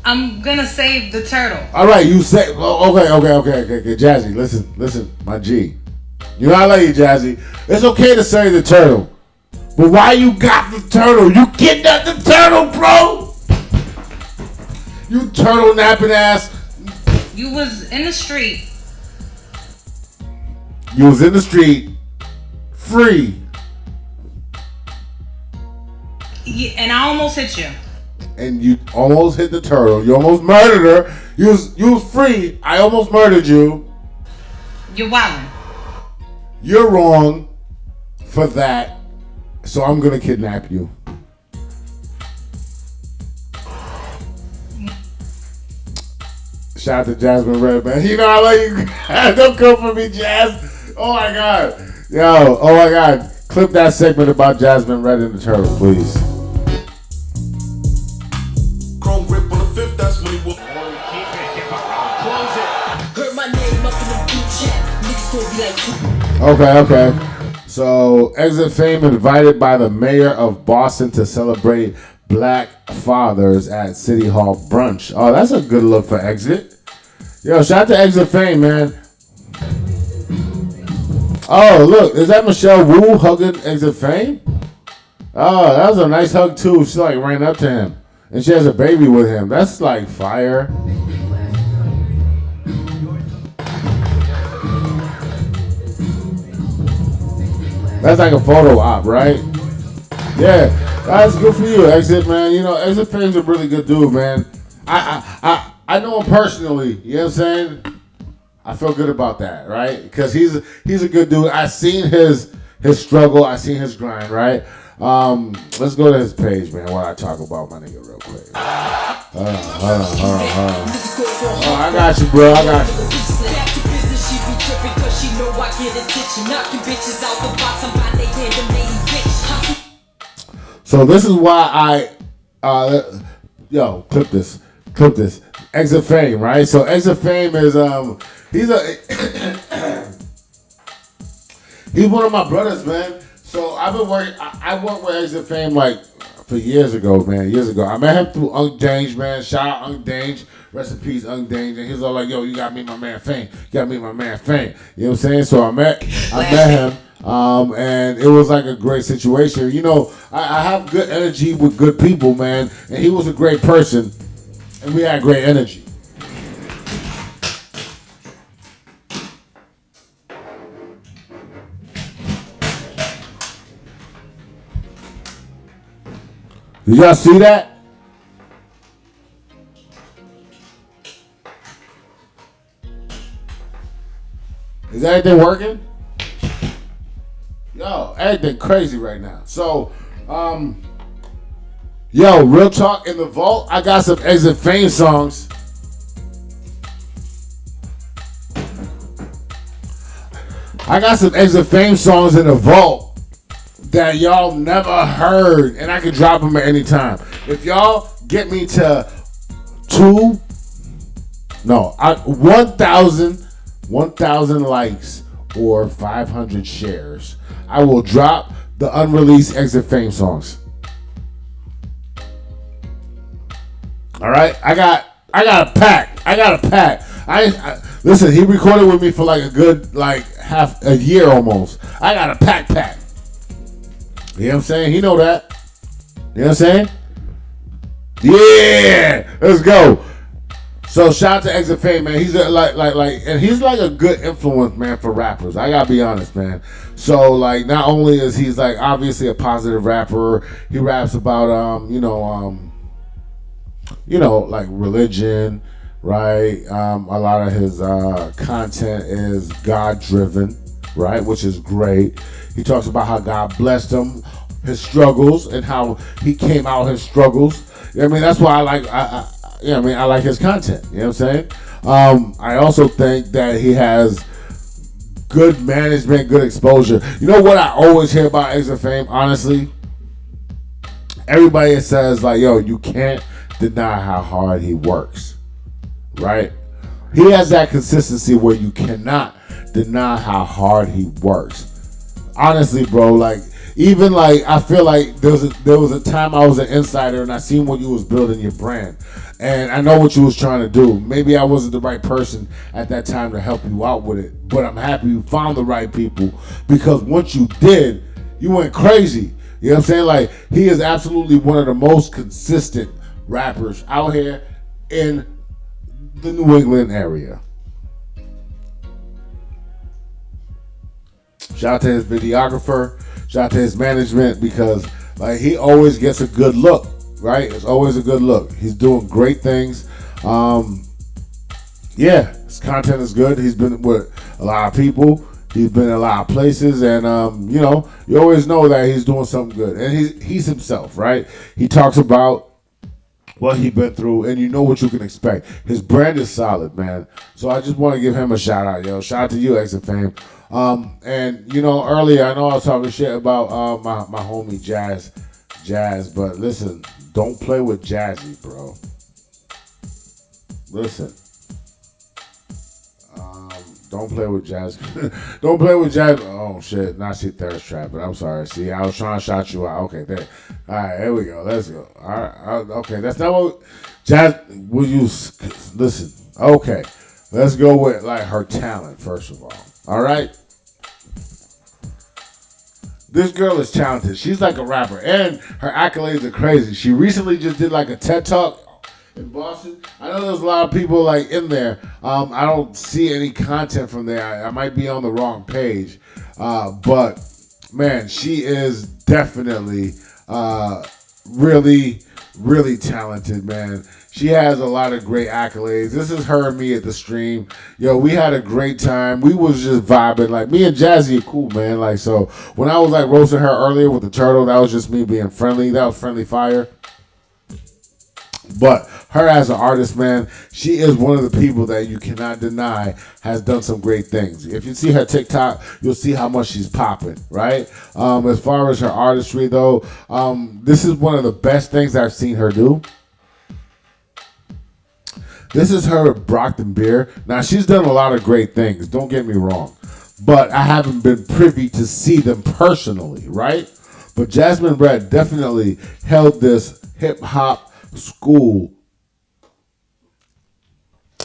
I'm gonna save the turtle. All right. You say. Oh, okay. Jazzy, listen, my G. You know I love you, Jazzy. It's okay to save the turtle. But why you got the turtle? You kidnapped the turtle, bro! You turtle napping ass. You was in the street. You was in the street. Free. Yeah, and I almost hit you. And you almost hit the turtle. You almost murdered her. You was free. I almost murdered you. You're wildin'. You're wrong for that. So I'm gonna kidnap you. Shout out to Jasmine Red, man. You know I love you. Don't come for me, Jazz. Oh my God. Yo, oh my God. Clip that segment about Jasmine Red and the turtle, please. Chrome grip on the 5th, that's when he will. Close it. Heard my name up in the group chat. Niggas gonna be like, Okay. So, Exit Fame invited by the mayor of Boston to celebrate Black fathers at City Hall brunch. Oh, that's a good look for Exit. Yo, shout out to Exit Fame, man. Oh, look, is that Michelle Wu hugging Exit Fame? Oh, that was a nice hug too. She like ran up to him, and she has a baby with him. That's like fire. That's like a photo op, right? Yeah, that's good for you, Exit, man. You know, Exit Fame's a really good dude, man. I know him personally. You know what I'm saying? I feel good about that, right? Because he's a good dude. I seen his struggle. I seen his grind, right? Let's go to his page, man, while I talk about my nigga real quick. Hold on. Oh, I got you, bro. I got you. So this is why clip this. Exit Fame, right? So Exit Fame is he's one of my brothers, man. So I've been working. I worked with Exit Fame like for years ago, man. Years ago, I met him through Unk Dange, man. Shout out Unk Dange. Rest in peace, Unk Dange. And he was all like, "Yo, you got to meet my man Fame. You got to meet my man Fame." You know what I'm saying? So I met him. And it was like a great situation. You know, I have good energy with good people, man. And he was a great person. And we had great energy. Did y'all see that? Is everything working? Yo, everything crazy right now. So, yo, real talk, in the vault, I got some Exit Fame songs. I got some Exit Fame songs in the vault that y'all never heard, and I can drop them at any time. If y'all get me to 1,000 likes or 500 shares, I will drop the unreleased Exit Fame songs. All right, I got a pack. I listen. He recorded with me for like a good half a year almost. I got a pack. You know what I'm saying? He know that. You know what I'm saying? Yeah, let's go. So shout out to Exit Fame, man. He's and he's like a good influence, man, for rappers. I gotta be honest, man. So like, not only is he's like obviously a positive rapper, he raps about like religion, right? A lot of his content is God driven, right? Which is great. He talks about how God blessed him, his struggles, and how he came out his struggles. You know what I mean? That's why I like his content. You know what I'm saying? I also think that he has good management, good exposure. You know what I always hear about Exit Fame? Honestly, everybody says like, yo, you can't deny how hard he works, right? He has that consistency where you cannot deny how hard he works. Honestly, bro, like even like I feel like there was a time I was an insider and I seen what you was building your brand, and I know what you was trying to do. Maybe I wasn't the right person at that time to help you out with it, but I'm happy you found the right people, because once you did, you went crazy. You know what I'm saying? Like, he is absolutely one of the most consistent rappers out here in the New England area. Shout out to his videographer. Shout out to his management, because like he always gets a good look, right? It's always a good look. He's doing great things. Yeah, his content is good. He's been with a lot of people. He's been in a lot of places, and you know, you always know that he's doing something good. And he's himself, right? He talks about what he's been through, and you know what you can expect. His brand is solid, man. So I just want to give him a shout out, yo. Shout out to you, Exit Fame. And you know, earlier I know I was talking shit about my homie Jazz, but listen, don't play with Jazzy, bro. Listen, don't play with Jazz. Don't play with Jazz. Oh shit, not shit thirst trap, but I'm sorry. See, I was trying to shout you out. Okay, there. All right, here we go. Let's go. All right, okay, that's not what Jazz. Will you listen? Okay, let's go with like her talent first of all. All right. This girl is talented. She's like a rapper, and her accolades are crazy. She recently just did like a TED Talk in Boston. I know there's a lot of people like in there. I don't see any content from there. I might be on the wrong page, but man, she is definitely really really talented, man. She has a lot of great accolades. This is her and me at the stream. Yo, we had a great time. We was just vibing. Like, me and Jazzy are cool, man. Like, so when I was like roasting her earlier with the turtle, that was just me being friendly. That was friendly fire. But her as an artist, man, she is one of the people that you cannot deny has done some great things. If you see her TikTok, you'll see how much she's popping, right? As far as her artistry, though, this is one of the best things I've seen her do. This is her at Brockton Beer. Now, she's done a lot of great things, don't get me wrong. But I haven't been privy to see them personally, right? But Jasmine Red definitely held this hip-hop school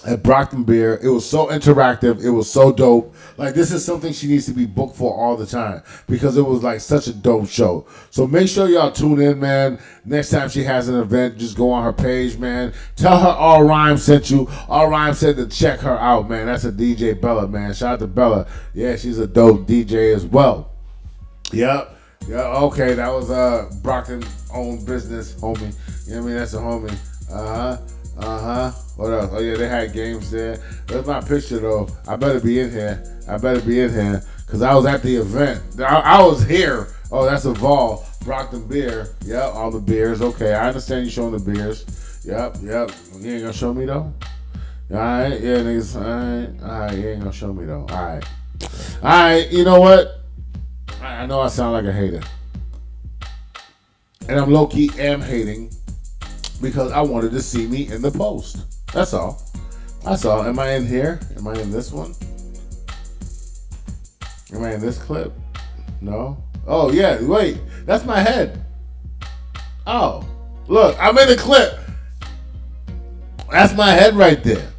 at Brockton Beer. It was so interactive. It was so dope. Like, this is something she needs to be booked for all the time because it was like such a dope show. So make sure y'all tune in, man. Next time she has an event, just go on her page, man. Tell her All Rhyme sent you. All Rhyme said to check her out, man. That's a DJ Bella, man. Shout out to Bella. Yeah, she's a dope DJ as well. Yep. Yeah, okay, that was Brockton owned business, homie. You know what I mean? That's a homie. What else? Oh yeah, they had games there. There's my picture though. I better be in here. Because I was at the event. I was here. Oh, that's a Vol. Brockton Beer. Yep, all the beers. Okay, I understand you showing the beers. Yep. You ain't gonna show me though? Alright, yeah, niggas. Alright, you ain't gonna show me though. Alright, you know what? I know I sound like a hater. And I'm low-key am hating because I wanted to see me in the post. That's all. Am I in here? Am I in this one? Am I in this clip? No? Oh, yeah. Wait. That's my head. Oh. Look. I'm in the clip. That's my head right there.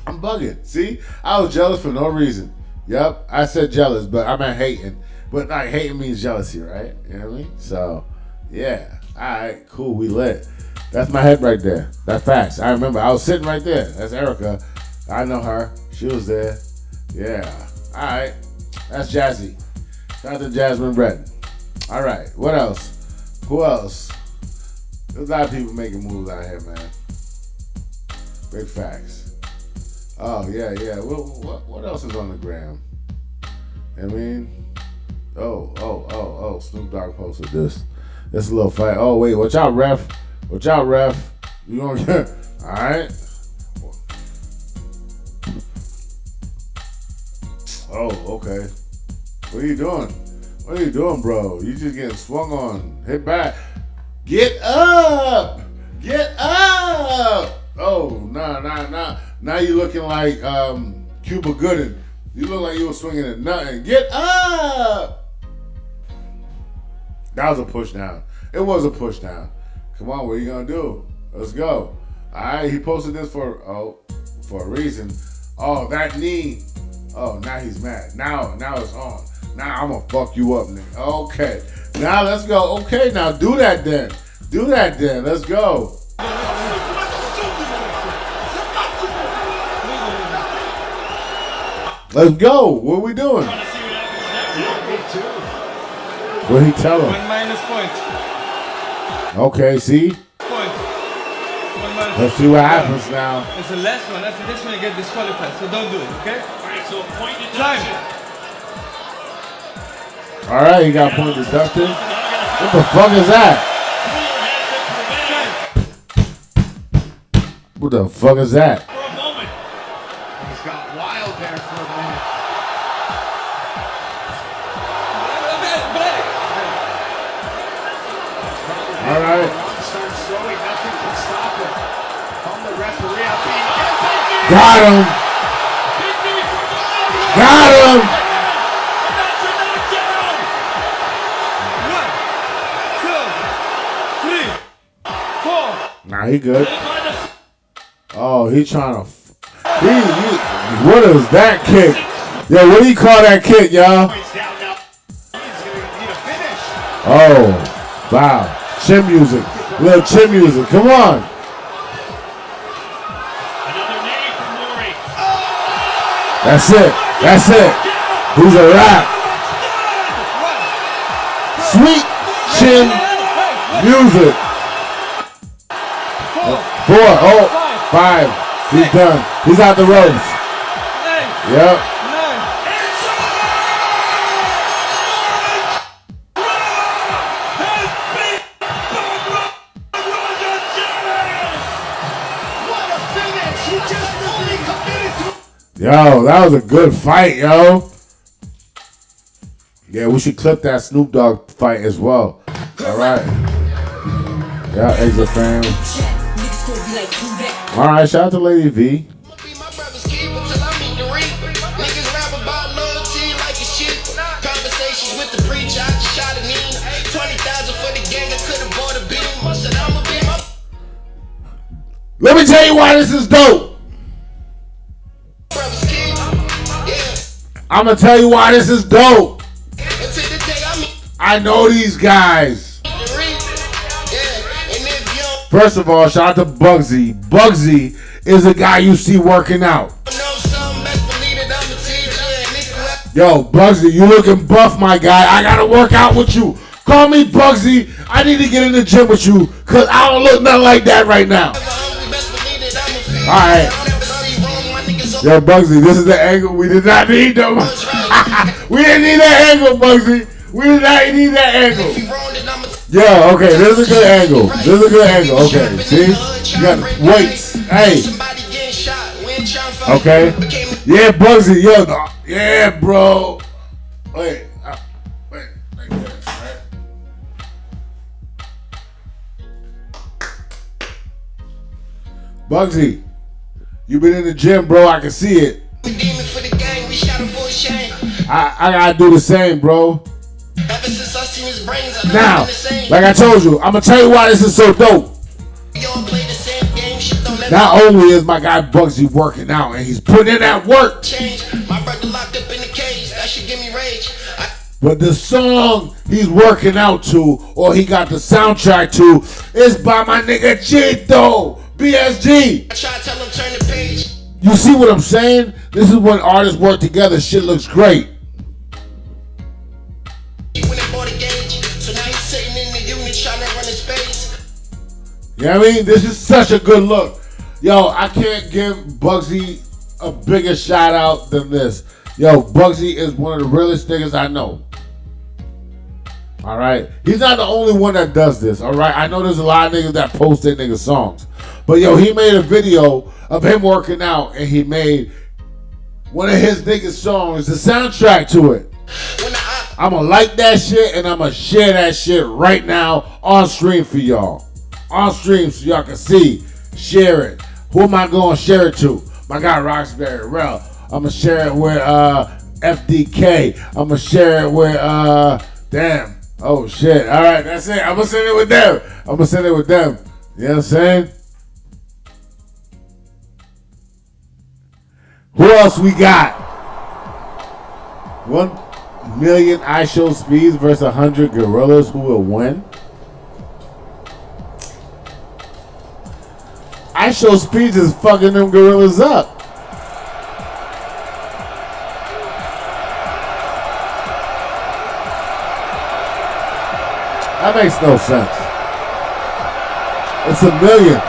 I'm bugging. See? I was jealous for no reason. Yep. I said jealous, but I meant hating. But like hating means jealousy, right? You know what I mean? So, yeah. All right. Cool. We lit. That's my head right there. That's facts. I remember. I was sitting right there. That's Erica. I know her. She was there. Yeah. All right. That's Jazzy. Shout out to Jasmine Red. All right. What else? Who else? There's a lot of people making moves out here, man. Big facts. Oh, yeah. What else is on the gram? I mean, oh. Snoop Dogg posted this. This a little fight. Oh, wait. Watch out, ref. You gonna get... All right. Oh, okay. What are you doing, bro? You just getting swung on. Hit back. Get up! Oh, nah. Now you looking like Cuba Gooding. You look like you were swinging at nothing. Get up! That was a push down. It was a push down. Come on, what are you gonna do? Let's go. All right, he posted this for a reason. Oh, that knee. Oh, now he's mad. Now it's on. Now I'm gonna fuck you up, nigga. Okay. Now let's go. Okay, now do that then. Let's go. Let's go. What are we doing? What did he tell him? 1 minus point. Okay, see? Let's see what happens now. It's the last one. After this one, you get disqualified. So don't do it, okay? Alright, so point deduction. Alright, you got point deduction. What the fuck is that? What the fuck is that? For a moment. He's got wild there for a minute. Alright. Starts throwing, nothing can stop him. From the referee out being Got him. Nah, he good. Oh, he trying to. What is that kick? Yeah, what do you call that kick, y'all? Oh, wow. Chin music. Little chin music. Come on. That's it. He's a wrap. Sweet chin music. 4. Oh, 5. He's done. He's out the ropes. 8. Yep. 9. Yo, that was a good fight, yo. Yeah, we should clip that Snoop Dogg fight as well. All right. Yeah, exit fam. All right, shout out to Lady V. Let me tell you why this is dope. I'm gonna tell you why this is dope. I know these guys. First of all, shout out to Bugsy. Bugsy is a guy you see working out. Yo, Bugsy, you looking buff, my guy. I gotta work out with you. Call me Bugsy. I need to get in the gym with you because I don't look nothing like that right now. All right. Yo, Bugsy, this is the angle we did not need, though. We didn't need that angle, Bugsy. We did not need that angle. Yeah, okay, this is a good angle. This is a good angle. Okay, see? You got weights. Hey. Okay. Yeah, Bugsy, yo. Yeah, bro. Wait. Wait. Like this, right? Bugsy. You been in the gym, bro. I can see it. I gotta do the same, bro. Now, like I told you, I'm gonna tell you why this is so dope. Not only is my guy Bugsy working out and he's putting in that work, but the song he's working out to, or he got the soundtrack to, is by my nigga Chito. BSG. You see what I'm saying? This is when artists work together. Shit looks great. You know what I mean? This is such a good look. Yo, I can't give Bugsy a bigger shout out than this. Yo, Bugsy is one of the realest niggas I know. All right? He's not the only one that does this. All right? I know there's a lot of niggas that post their niggas songs. But yo, he made a video of him working out and he made one of his niggas' songs, the soundtrack to it. I'ma like that shit and I'ma share that shit right now on stream for y'all. On stream so y'all can see. Share it. Who am I gonna share it to? My guy Roxbury Rel. I'ma share it with FDK. I'ma share it with damn. Oh shit. Alright, that's it. I'ma send it with them. I'ma send it with them. You know what I'm saying? Who else we got? 1 million iShow Speeds versus 100 Gorillas. Who will win? iShow Speeds is fucking them gorillas up. That makes no sense. It's 1 million.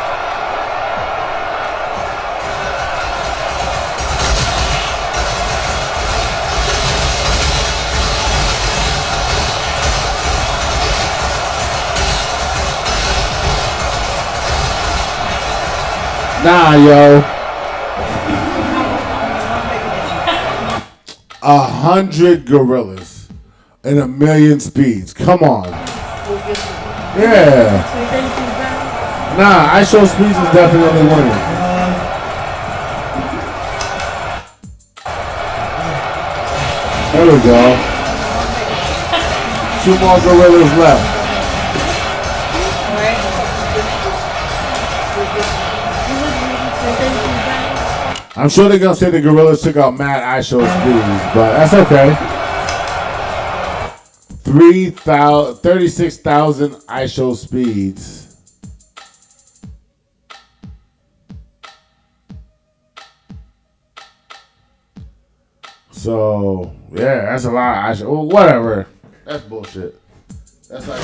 Nah, yo. 100 gorillas and 1 million speeds. Come on. Yeah. Nah, iShow Speeds is definitely winning. There we go. 2 more gorillas left. I'm sure they're gonna say the gorillas took out mad iShow Speeds, but that's okay. 36,000 iShow Speeds. So yeah, that's a lot of iShow. Well, whatever. That's bullshit. That's like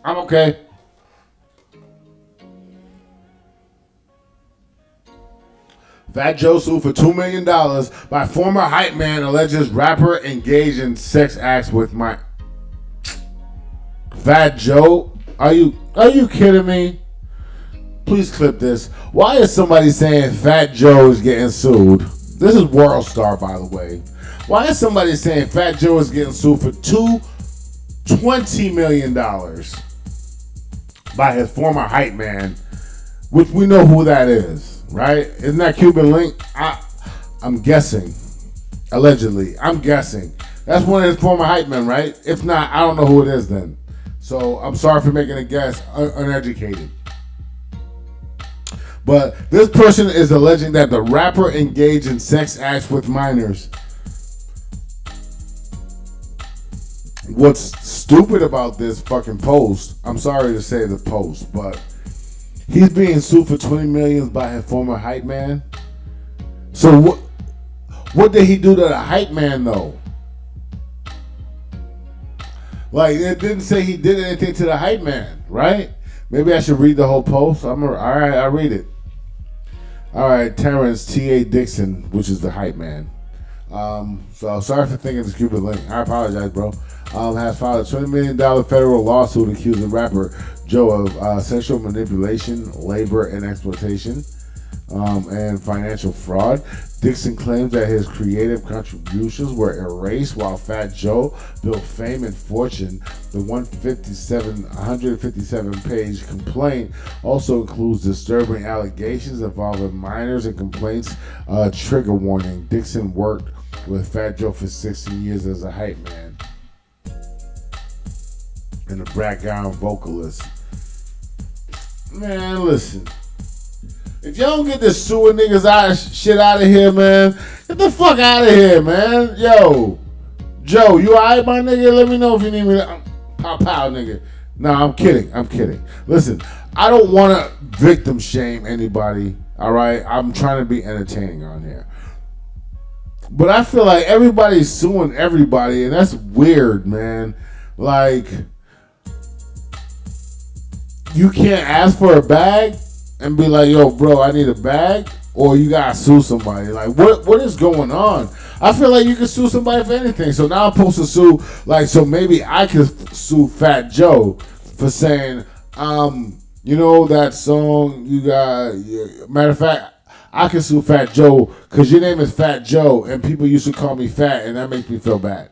I'm okay. Fat Joe sued for $2 million by former hype man alleges rapper engaged in sex acts with my... Fat Joe? Are you kidding me? Please clip this. Why is somebody saying Fat Joe is getting sued? This is World Star, by the way. Why is somebody saying Fat Joe is getting sued for $20 million by his former hype man, which we know who that is, right? Isn't that Cuban Link? I'm guessing. Allegedly. I'm guessing. That's one of his former hype men, right? If not, I don't know who it is then. So I'm sorry for making a guess, uneducated. But this person is alleging that the rapper engaged in sex acts with minors. What's stupid about this fucking post, I'm sorry to say the post, but he's being sued for $20 million by his former hype man. So what did he do to the hype man though? Like, it didn't say he did anything to the hype man, right? Maybe I should read the whole post. All right, I'll read it. All right, Terrence T.A. Dixon, which is the hype man. So sorry for thinking it's Cuban Link. I apologize, bro. Has filed a $20 million federal lawsuit accusing rapper Joe of sexual manipulation, labor and exploitation, and financial fraud. Dixon claims that his creative contributions were erased while Fat Joe built fame and fortune. The 157-page complaint also includes disturbing allegations involving minors and complaints. Trigger warning. Dixon worked with Fat Joe for 16 years as a hype man and a background vocalist. Man, listen. If y'all don't get this suing niggas shit out of here, man, get the fuck out of here, man. Yo, Joe, you alright, my nigga? Let me know if you need me to pow, nigga. No, I'm kidding. Listen, I don't want to victim shame anybody, all right? I'm trying to be entertaining on here. But I feel like everybody's suing everybody, and that's weird, man. Like, you can't ask for a bag and be like, yo, bro, I need a bag, or you gotta sue somebody. Like, what is going on? I feel like you can sue somebody for anything. So now I'm supposed to sue, like, so maybe I could sue Fat Joe for saying, you know that song you got, matter of fact, I can sue Fat Joe because your name is Fat Joe and people used to call me fat and that makes me feel bad.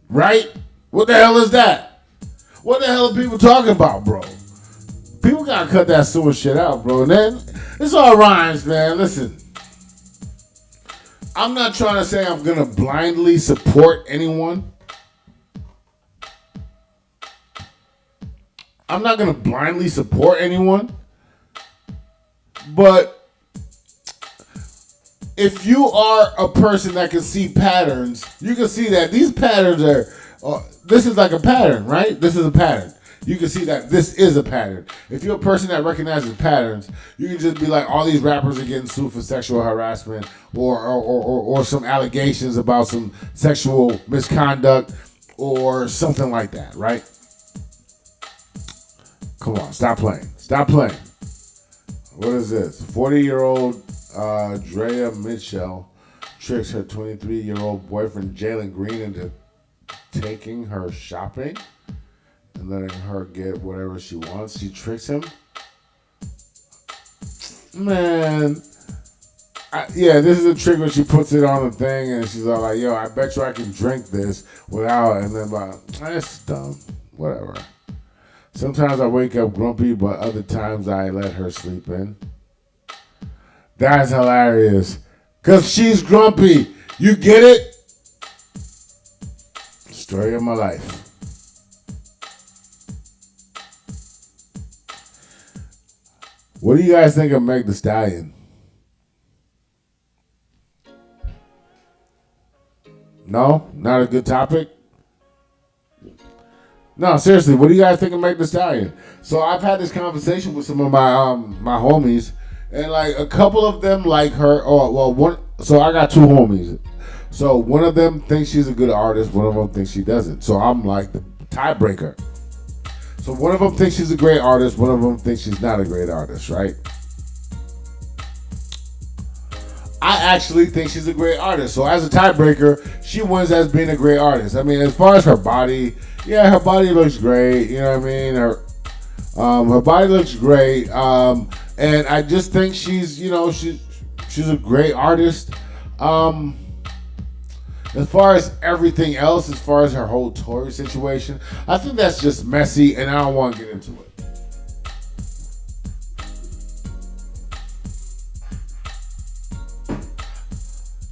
Right? What the hell is that? What the hell are people talking about, bro? People gotta cut that sewer shit out, bro. And then, it's all rhymes, man. Listen. I'm not trying to say I'm gonna blindly support anyone. I'm not gonna blindly support anyone. But if you are a person that can see patterns, you can see that these patterns are... this is like a pattern, right? This is a pattern. You can see that this is a pattern. If you're a person that recognizes patterns, you can just be like, all these rappers are getting sued for sexual harassment or some allegations about some sexual misconduct or something like that, right? Come on, stop playing. Stop playing. What is this? 40-year-old Drea Mitchell tricks her 23-year-old boyfriend Jalen Green into taking her shopping and letting her get whatever she wants. She tricks him. Man. This is a trick when she puts it on the thing and she's all like, yo, I bet you I can drink this without, and then that's dumb. Whatever. Sometimes I wake up grumpy, but other times I let her sleep in. That's hilarious. Because she's grumpy. You get it? Story of my life. What do you guys think of Meg Thee Stallion? No? Not a good topic? No, seriously, what do you guys think of Meg Thee Stallion? So I've had this conversation with some of my homies, and like a couple of them like her. So I got two homies. So one of them thinks she's a good artist. One of them thinks she doesn't. So I'm like the tiebreaker. So one of them thinks she's a great artist. One of them thinks she's not a great artist, right? I actually think she's a great artist. So as a tiebreaker, she wins as being a great artist. I mean, as far as her body, yeah, her body looks great. You know what I mean? Her body looks great. And I just think she's a great artist. As far as everything else, as far as her whole Tory situation, I think that's just messy, and I don't want to get into it.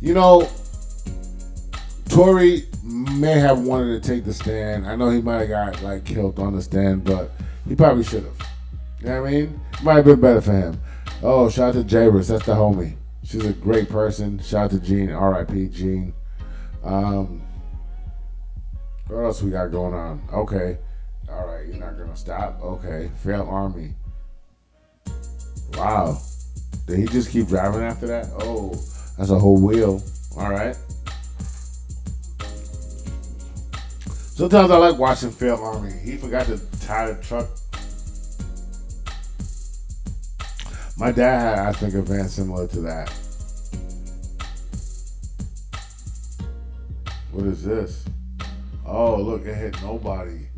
You know, Tory may have wanted to take the stand. I know he might have got killed on the stand, but he probably should have. You know what I mean? It might have been better for him. Oh, shout out to Jairus. That's the homie. She's a great person. Shout out to Jean. R.I.P. Jean. What else we got going on? Okay. All right. You're not going to stop? Okay. Failed Army. Wow. Did he just keep driving after that? Oh, that's a whole wheel. All right. Sometimes I like watching Failed Army. He forgot to tie the truck. My dad had, I think, a van similar to that. What is this? Oh, look, it hit nobody.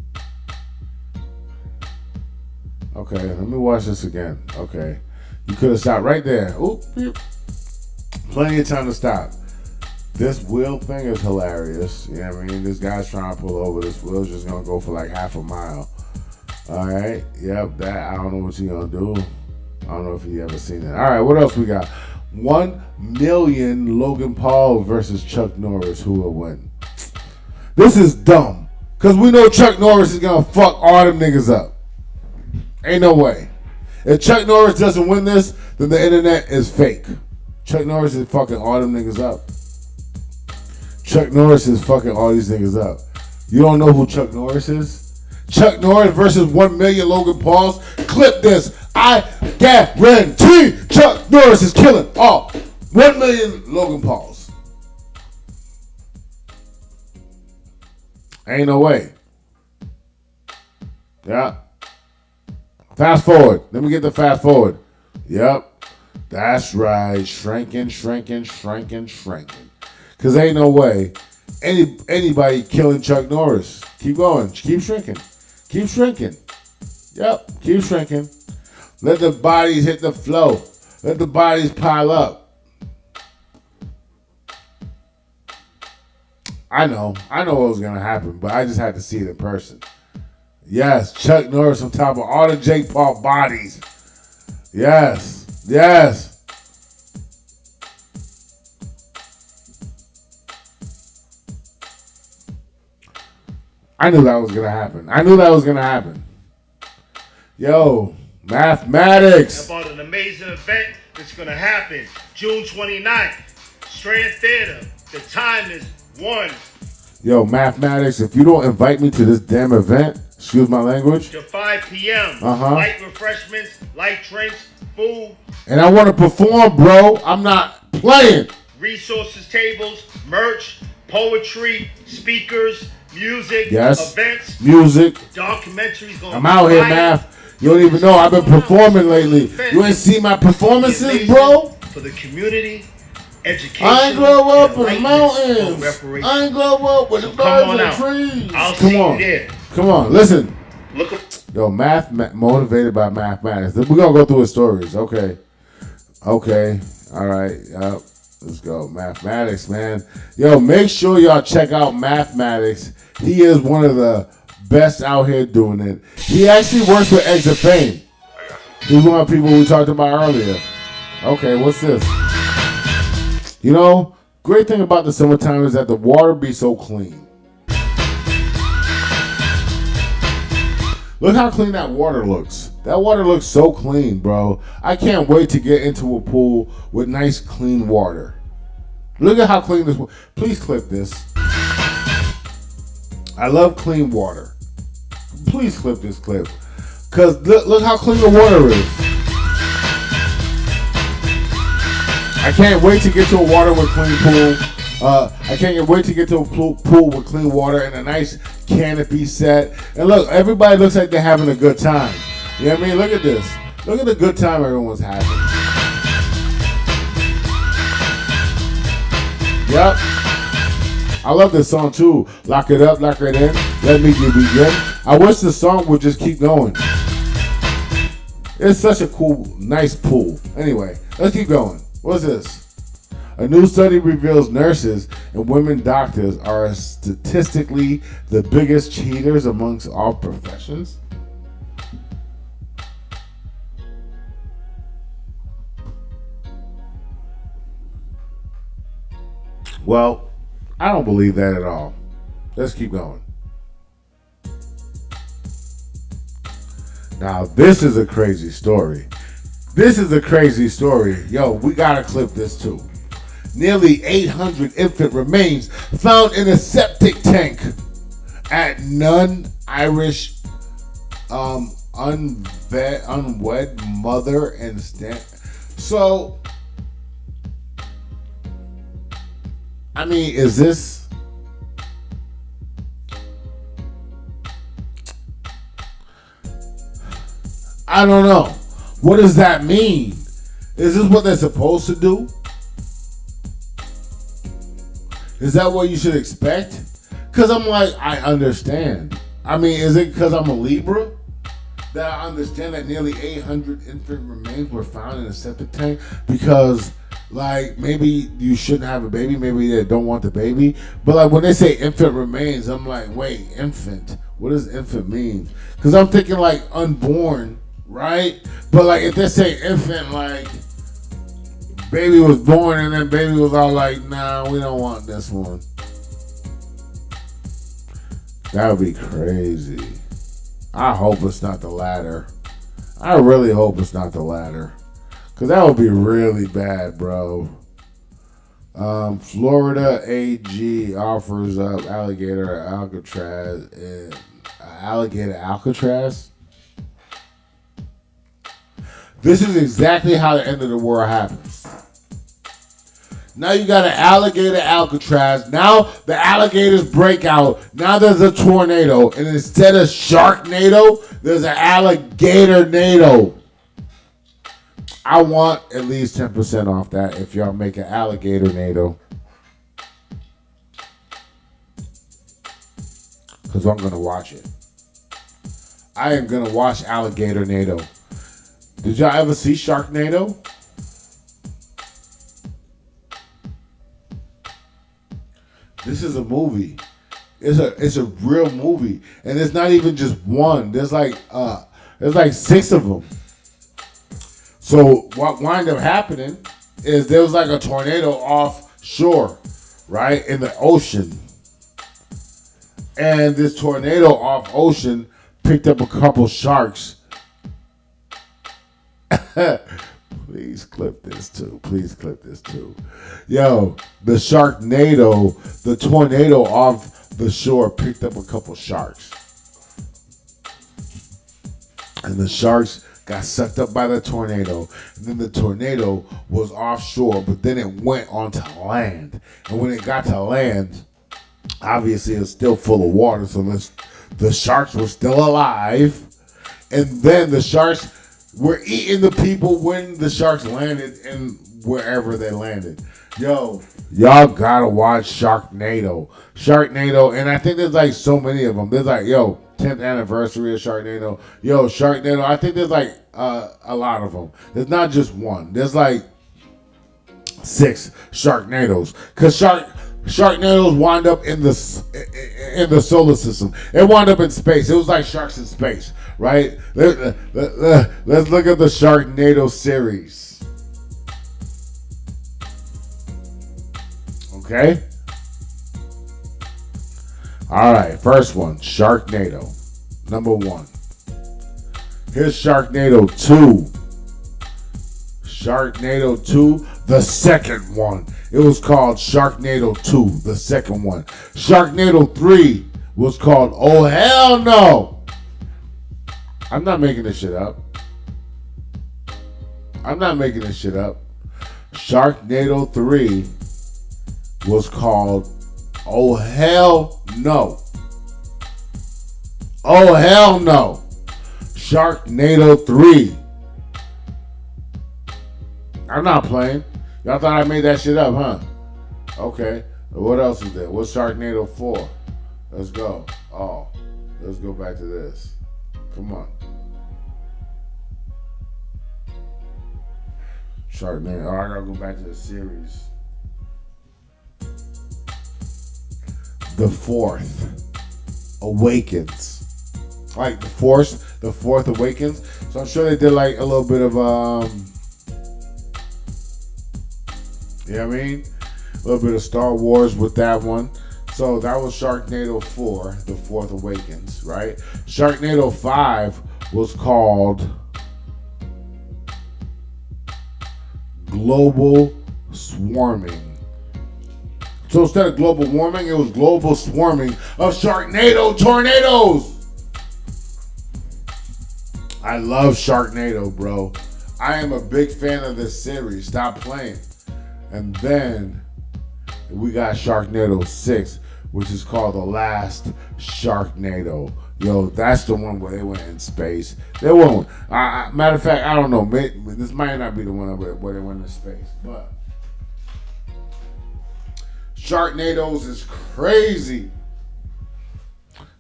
Okay, let me watch this again. Okay. You could have stopped right there. Oop, beep. Plenty of time to stop. This wheel thing is hilarious. You know what I mean? This guy's trying to pull over. This wheel's just going to go for like half a mile. All right. Yep, that. I don't know what you're going to do. I don't know if you ever seen it. All right, what else we got? 1 million Logan Paul versus Chuck Norris. Who will win? This is dumb. Because we know Chuck Norris is going to fuck all them niggas up. Ain't no way. If Chuck Norris doesn't win this, then the internet is fake. Chuck Norris is fucking all them niggas up. Chuck Norris is fucking all these niggas up. You don't know who Chuck Norris is? Chuck Norris versus 1 million Logan Pauls. Clip this. I guarantee Chuck Norris is killing all 1 million Logan Pauls. Ain't no way. Yeah. Fast forward. Let me get the fast forward. Yep. That's right. Shrinking. Because ain't no way anybody killing Chuck Norris. Keep going. Keep shrinking. Yep. Keep shrinking. Let the bodies hit the flow. Let the bodies pile up. I know what was going to happen, but I just had to see it in person. Yes, Chuck Norris on top of all the Jake Paul bodies. Yes. I knew that was going to happen. Yo, mathematics. About an amazing event that's going to happen June 29th, Strand Theater. The time is 1. Yo, mathematics, if you don't invite me to this damn event, excuse my language, to 5 p.m. Light refreshments, light drinks, food. And I want to perform, bro. I'm not playing. Resources tables, merch, poetry, speakers, music, yes, events, music, documentaries. I'm out here, math. You don't even know I've been performing lately. You ain't seen my performances, bro? For the community, education. I ain't grow up in the mountains. I ain't grow up with the birds and the trees. I'll see you there. Come on, listen. Look up. Yo, motivated by mathematics. We're gonna go through his stories. Okay. All right. Yep. Let's go. Mathematics, man. Yo, make sure y'all check out Mathematics. He is one of the best out here doing it. He actually works with Eggs of Fame. He's one of the people we talked about earlier. Okay, what's this? You know, great thing about the summertime is that the water be so clean. Look how clean that water looks. That water looks so clean, bro. I can't wait to get into a pool with nice, clean water. Look at how clean this. Please clip this. I love clean water. Please clip this clip. Because look how clean the water is. I can't wait to get to a water with clean pool. I can't wait to get to a pool with clean water and a nice canopy set. And look, everybody looks like they're having a good time. You know what I mean? Look at this. Look at the good time everyone's having. Yep. I love this song too. Lock it up, lock it in. Let me begin. I wish the song would just keep going. It's such a cool, nice pool. Anyway, let's keep going. What's this? A new study reveals nurses and women doctors are statistically the biggest cheaters amongst all professions. Well, I don't believe that at all. Let's keep going. Now, this is a crazy story. This is a crazy story. Yo, we gotta clip this too. Nearly 800 infant remains found in a septic tank at Nun Irish unwed mother and So, I mean, is this? I don't know. What does that mean? Is this what they're supposed to do? Is that what you should expect? Because I'm like, I understand. I mean, is it because I'm a Libra that I understand that nearly 800 infant remains were found in a septic tank? Because, like, maybe you shouldn't have a baby. Maybe they don't want the baby. But, like, when they say infant remains, I'm like, wait, infant? What does infant mean? Because I'm thinking, like, unborn, right? But, like, if they say infant, like, baby was born and then baby was all like, nah, we don't want this one. That would be crazy. I hope it's not the latter. I really hope it's not the latter. Because that would be really bad, bro. Florida AG offers up alligator Alcatraz. Alligator Alcatraz? This is exactly how the end of the world happens. Now you got an alligator Alcatraz. Now the alligators break out. Now there's a tornado. And instead of Sharknado, there's an alligator-nado. I want at least 10% off that if y'all make an alligator-nado. Because I'm going to watch it. I am going to watch alligator-nado. Did y'all ever see Sharknado? This is a movie. It's a real movie, and it's not even just one. There's like 6 of them. So what wound up happening is there was like a tornado offshore, right in the ocean, and this tornado off ocean picked up a couple sharks. Please clip this too. Please clip this too. Yo, the Sharknado, the tornado off the shore picked up a couple sharks. And the sharks got sucked up by the tornado. And then the tornado was offshore, but then it went onto land. And when it got to land, obviously it was still full of water, so the sharks were still alive. And then the sharks were eating the people when the sharks landed and wherever they landed. Yo, y'all gotta watch Sharknado. Sharknado, and I think there's like so many of them. There's like, 10th anniversary of Sharknado. Yo, Sharknado, I think there's like a lot of them. There's not just one. There's like 6 Sharknados. Because Sharknados wind up in the solar system. It wound up in space. It was like sharks in space, right? Let's look at the Sharknado series. Okay? All right, first one, Sharknado. Number 1. Here's Sharknado 2. Sharknado 2, the second one. It was called Sharknado 2, the second one. Sharknado 3 was called Oh Hell No. I'm not making this shit up. Sharknado 3 was called Oh Hell No. Oh Hell No. Sharknado 3. I'm not playing. Y'all thought I made that shit up, huh? Okay. What else is there? What's Sharknado 4? Let's go. Oh, let's go back to this. Come on. Sharknado. Oh, I gotta go back to the series. The Fourth Awakens. Like the Fourth Awakens. So I'm sure they did like a little bit of you know what I mean? A little bit of Star Wars with that one. So that was Sharknado 4, The Fourth Awakens, right? Sharknado 5 was called Global Swarming. So instead of global warming, it was global swarming of Sharknado tornadoes. I love Sharknado, bro. I am a big fan of this series. Stop playing. And then we got Sharknado 6, which is called The Last Sharknado. Yo, that's the one where they went in space. They won't. Matter of fact, I don't know. This might not be the one where they went in space. But Sharknadoes is crazy.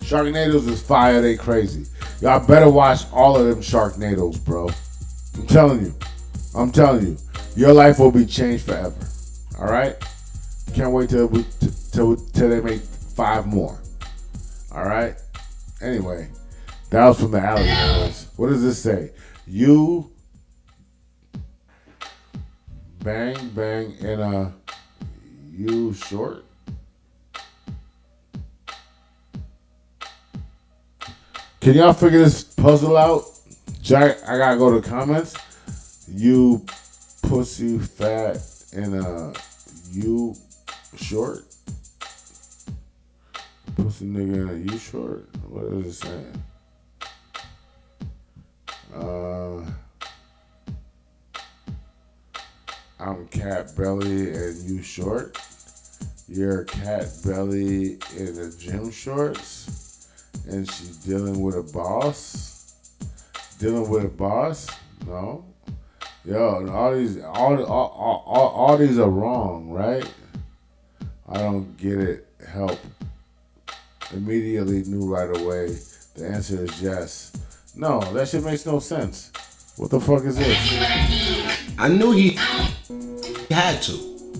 Sharknadoes is fire. They crazy. Y'all better watch all of them Sharknadoes, bro. I'm telling you. Your life will be changed forever. All right? Can't wait till they make 5 more. All right? Anyway, that was from the Alligators. What does this say? You bang in a you short? Can y'all figure this puzzle out? I gotta go to the comments. You pussy fat in a you short? Pussy nigga in a you short? What is it saying? I'm cat belly and you short. You're cat belly in the gym shorts. And she's dealing with a boss. Dealing with a boss? No. Yo, all these are wrong, right? I don't get it. Help. Immediately knew right away. The answer is yes. No, that shit makes no sense. What the fuck is this? I knew he had to.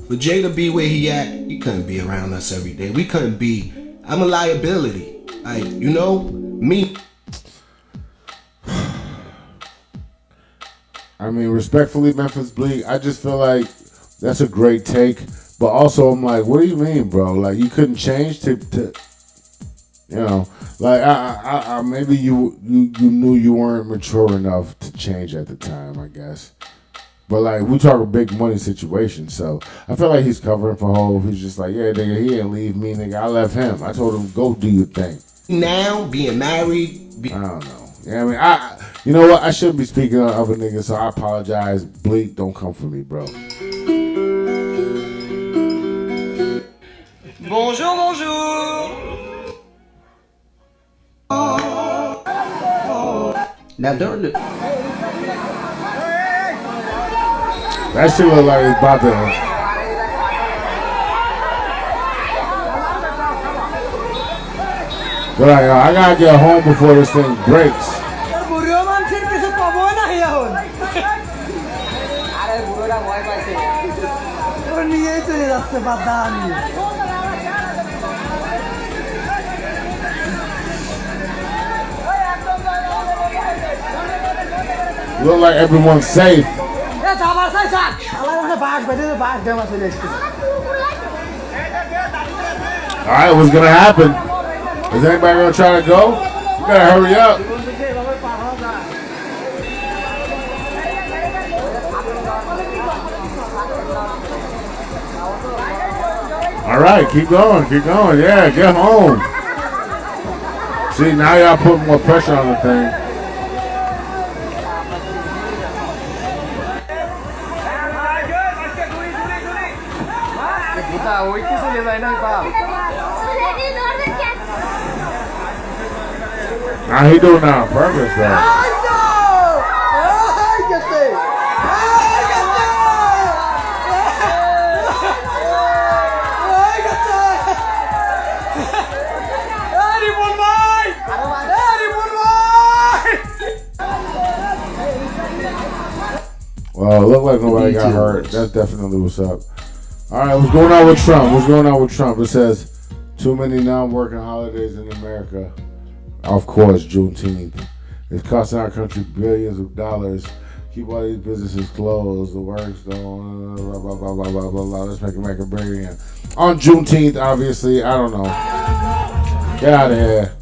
For Jay to be where he at, he couldn't be around us every day. We couldn't be. I'm a liability. Like, you know, me. I mean, respectfully, Memphis Bleak, I just feel like that's a great take. But also, I'm like, what do you mean, bro? Like, you couldn't change to you know, like, I maybe you knew you weren't mature enough to change at the time, I guess. But, like, we talk a big money situation, so I feel like he's covering for Hov. He's just like, yeah, nigga, he didn't leave me, nigga. I left him. I told him, go do your thing. Now, being married. I don't know. Yeah, I mean, you know what? I shouldn't be speaking on other niggas, so I apologize. Bleak, don't come for me, bro. Bonjour, bonjour. Now, during the. That shit look like it's about to. But like, I gotta get home before this thing breaks. Look like everyone's safe. Alright, what's gonna happen? Is anybody gonna try to go? You better hurry up. Alright, keep going. Yeah, get home. See, now y'all putting more pressure on the thing. Nah, he doing that on purpose, though. Well, it looked like nobody got hurt. That's definitely what's up. All right, what's going on with Trump? What's going on with Trump? It says, too many non-working holidays in America. Of course, Juneteenth. It's costing our country billions of dollars. Keep all these businesses closed. The work's going, blah, blah, blah, blah, blah, blah, blah. Let's make a break again. On Juneteenth, obviously, I don't know. Get out of here.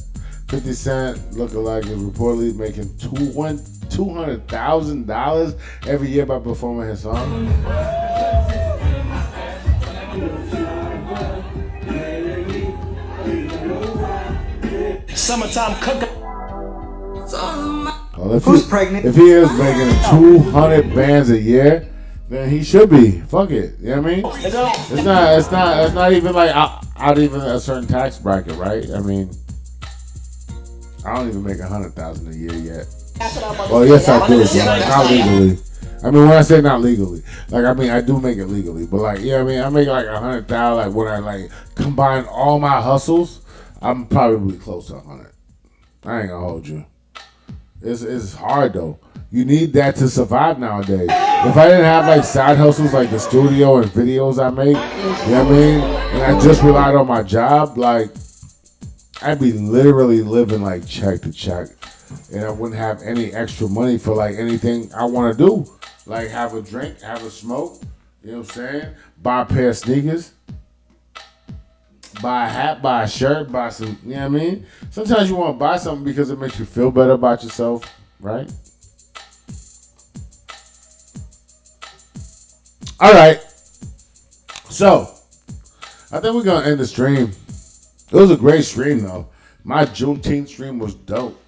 50 Cent lookalike is reportedly making $200,000 every year by performing his song. Summertime cooking. Well, who's pregnant? If he is making 200 bands a year, then he should be. Fuck it. You know what I mean? It's not even like out even a certain tax bracket, right? I mean, I don't even make 100,000 a year yet. Well, yes, I do. Not legally. I mean, when I say not legally, like, I mean, I do make it legally, but like, yeah, I mean, I make like 100,000. Like when I like combine all my hustles, I'm probably close to 100. I ain't gonna hold you. It's hard though. You need that to survive nowadays. If I didn't have like side hustles like the studio and videos I make, you know what I mean, and I just relied on my job, like I'd be literally living like check to check, and I wouldn't have any extra money for like anything I want to do, like have a drink, have a smoke, you know what I'm saying, buy a pair of sneakers, buy a hat, buy a shirt, buy some, you know what I mean? Sometimes you want to buy something because it makes you feel better about yourself, right? All right. So, I think we're going to end the stream. It was a great stream, though. My Juneteenth stream was dope.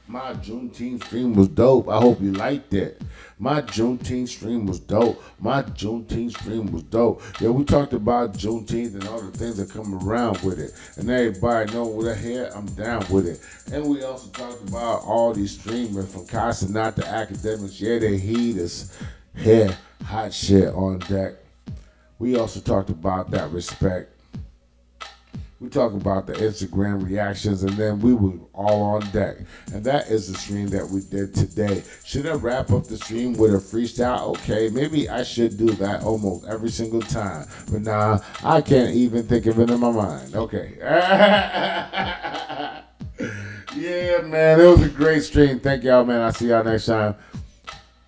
I hope you liked it. My Juneteenth stream was dope. Yeah, we talked about Juneteenth and all the things that come around with it. And everybody know what I hear, I'm down with it. And we also talked about all these streamers from Casanat to academics. Yeah, they heat us. Here, hot shit on deck. We also talked about that respect. We talked about the Instagram reactions, and then we were all on deck. And that is the stream that we did today. Should I wrap up the stream with a freestyle? Okay, maybe I should do that almost every single time. But nah, I can't even think of it in my mind. Okay. Yeah, man, it was a great stream. Thank y'all, man. I'll see y'all next time.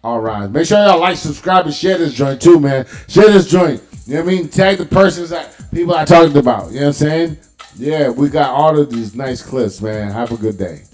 All right. Make sure y'all like, subscribe, and share this joint too, man. Share this joint. You know what I mean? Tag the persons people I talked about. You know what I'm saying? Yeah, we got all of these nice clips, man. Have a good day.